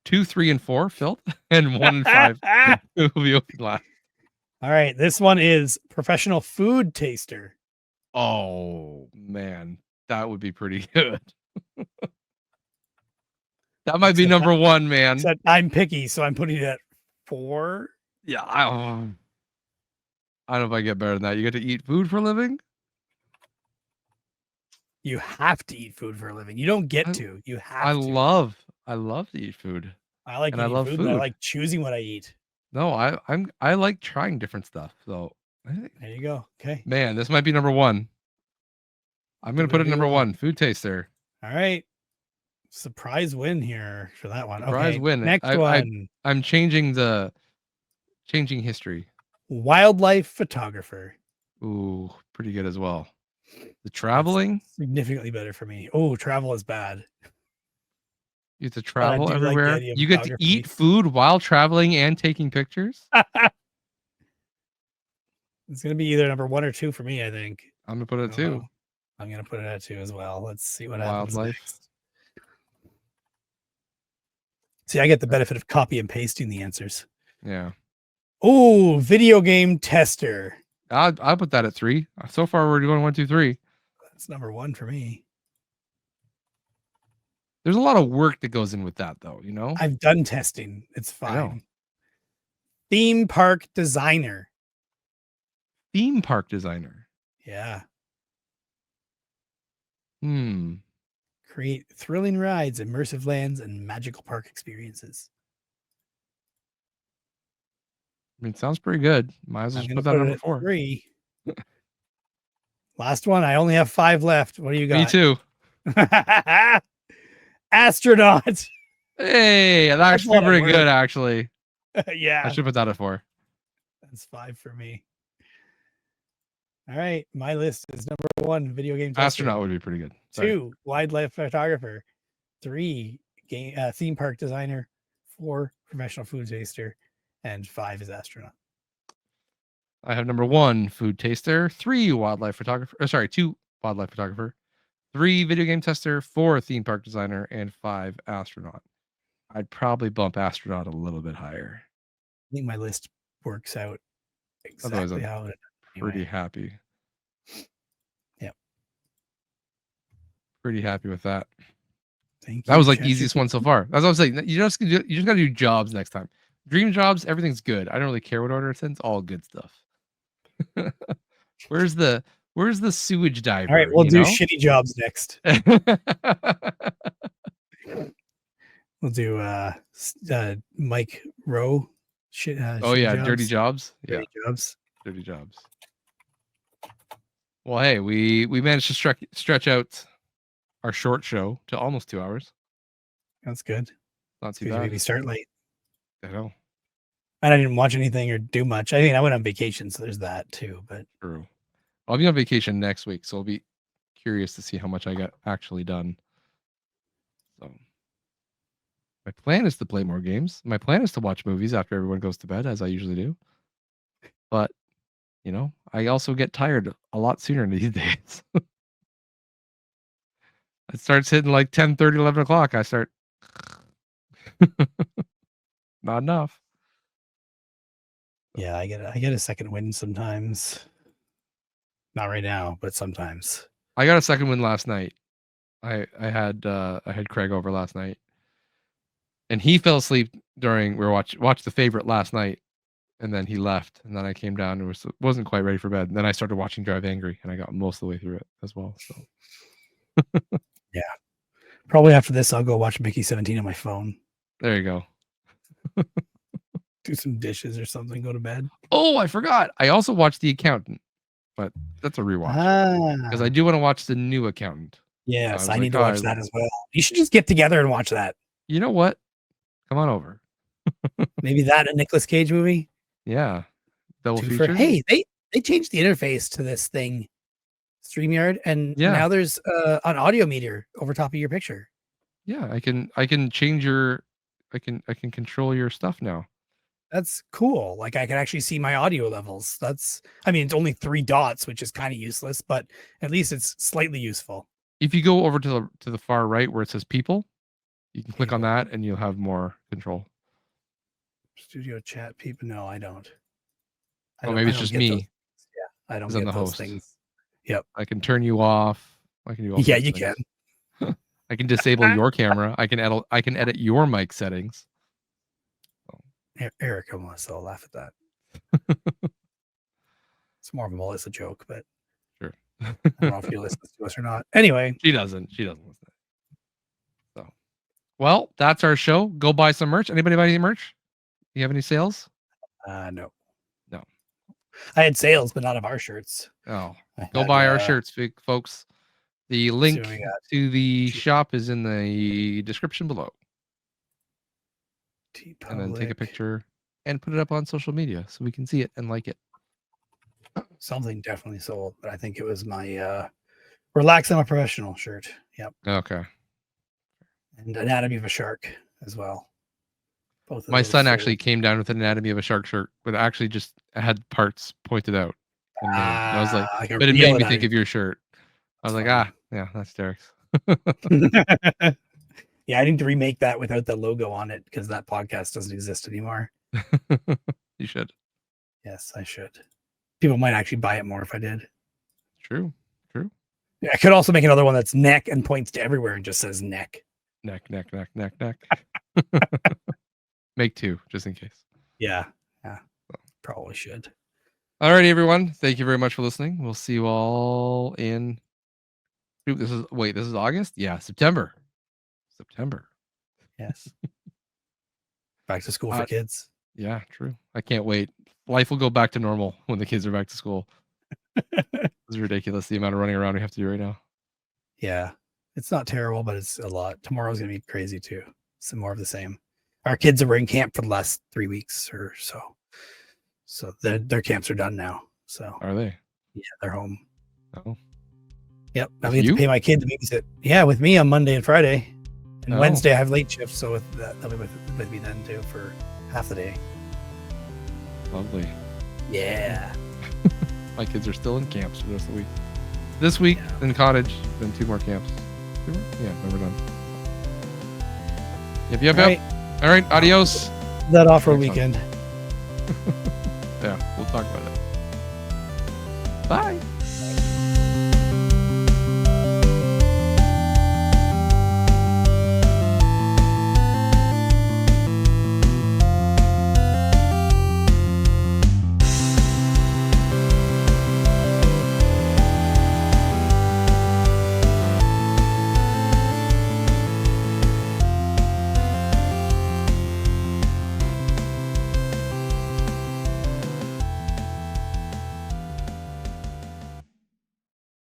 2, 3, and 4 filled, and 1 and 5 will be open last. All right, this one is professional food taster. Oh man, that would be pretty good. That might be number 1, man. Except I'm picky, so I'm putting it at 4. Yeah, I don't know if I get better than that. You get to eat food for a living? You have to eat food for a living. You don't get to. You have I to. love to eat food. I like and eating I love food, food. but I like choosing what I eat. No, I like trying different stuff. So There you go. Okay. man, this might be number 1. I'm gonna put it number 1. Food taster. All right. Surprise win here for that one. Surprise win. Next one. I'm changing history. Wildlife photographer. Ooh, pretty good as well. The traveling. That's significantly better for me. Oh, travel is bad. You get to travel do like the everywhere. idea of You get to photography. eat food while traveling and taking pictures. It's gonna be either number 1 or 2 for me, I think. I'm gonna put it at 2. I'm gonna put it at 2 as well. Let's see what happens Wildlife. next. See, I get the benefit of copy and pasting the answers. Yeah. Oh, video game tester. I'll put that at 3. So far, we're going 1, 2, 3. That's number 1 for me. There's a lot of work that goes in with that, though. You know. I've done testing. It's I know. fine. Theme park designer. Theme park designer. Yeah. Create thrilling rides, immersive lands, and magical park experiences. I mean, it sounds pretty good. Might as well just put that at number 4. 3. Last one. I only have 5 left. What do you got? Me too. Astronaut. Hey, that's actually a lot of pretty work. good, actually. Yeah. I should put that at 4. That's 5 for me. All right. My list is number 1, video game tester. Astronaut would be pretty good. Sorry. 2, wildlife photographer. 3, theme park designer. 4, professional food taster. And 5 is astronaut. I have number 1, food taster. 3, wildlife photographer. 2, wildlife photographer. 3, video game tester. 4, theme park designer. And 5, astronaut. I'd probably bump astronaut a little bit higher. I think my list works out Otherwise, exactly I'm how it pretty happy. Yep. Pretty happy with that. Thank you. That was like the easiest one so far. That's what I'm saying. You just got to do jobs next time. Dream jobs, everything's good. I don't really care what order it's in. It's all good stuff. Where's the sewage diver? All right, we'll you do know? shitty jobs next. We'll do Mike Rowe. Oh yeah, dirty jobs. Dirty jobs. Dirty jobs. Well, hey, we managed to stretch out our short show to almost 2 hours. That's good. Not too Good. bad. Maybe start late. I know. And I didn't watch anything or do much. I mean, I went on vacation, so there's that too. But True. I'll be on vacation next week, so I'll be curious to see how much I got actually done. So my plan is to play more games. My plan is to watch movies after everyone goes to bed, as I usually do. But you know, I also get tired a lot sooner these days. It starts hitting like 10:30, 11 o'clock. I start not enough. yeah, I get a second wind sometimes. Not right now, but sometimes. I got a second win last night. I had Craig over last night, and he fell asleep during we were watched The Favorite last night, and then he left, and then I came down and wasn't quite ready for bed. And then I started watching Drive Angry, and I got most of the way through it as well. So yeah, probably after this, I'll go watch Mickey 17 on my phone. There you go. Do some dishes or something. Go to bed. Oh, I forgot. I also watched The Accountant, but that's a rewatch because I do want to watch The New Accountant. Yes, I need to watch that as well. You should just get together and watch that. You know what? Come on over. Maybe that a Nicolas Cage movie. Yeah, double feature. Hey, they changed the interface to this thing, StreamYard, and now there's an audio meter over top of your picture. Yeah, I can change your, I can control your stuff now. That's cool. Like I can actually see my audio levels. I mean, it's only 3 dots, which is kind of useless, but at least it's slightly useful. If you go over to the far right where it says people, you can click on that and you'll have more control. Studio chat people. No, I don't. Maybe it's just me. I don't get those things. Yep. I can turn you off. I can do all. Yeah, you can. I can disable your camera. I can edit your mic settings. Erica wants to laugh at that. It's more of a Melissa joke, but sure. I don't know if she listens to us or not. Anyway, she doesn't listen. So, well, that's our show. Go buy some merch. Anybody buy any merch? You have any sales? No. No. I had sales, but not of our shirts. Oh, go buy our shirts, folks. The link to the shop is in the description below. And then take a picture and put it up on social media so we can see it and like it. Something definitely sold, but I think it was my Relax, I'm a Professional shirt. Yep. Okay. And Anatomy of a Shark as well. Both of my son actually came down with an Anatomy of a Shark shirt, but actually just had parts pointed out. And I was like but it made me think of your shirt. I was like, yeah, that's Derek's. Yeah, I need to remake that without the logo on it because that podcast doesn't exist anymore. You should. Yes, I should. People might actually buy it more if I did. True. Yeah, I could also make another one that's neck and points to everywhere and just says neck. Neck. Make 2 just in case. Yeah. Probably should. All right, everyone. Thank you very much for listening. We'll see you all in. This is August? Yeah, September. Yes. Back to school for kids. Yeah, true. I can't wait. Life will go back to normal when the kids are back to school. It's ridiculous the amount of running around we have to do right now. Yeah. It's not terrible, but it's a lot. Tomorrow's going to be crazy too. Some more of the same. Our kids are in camp for the last 3 weeks or so. So their camps are done now. So are they? Yeah, they're home. Oh. Yep. I have to pay my kid to babysit. Yeah, with me on Monday and Friday. And Wednesday I have late shifts, so with that, they'll be with me then too for half the day. Lovely. Yeah. My kids are still in camps for the rest of the week. This week in cottage, then 2 more camps. 2 more? Yeah, then we're done. Yep. All right, adios. That off-road weekend. Yeah, we'll talk about it. Bye.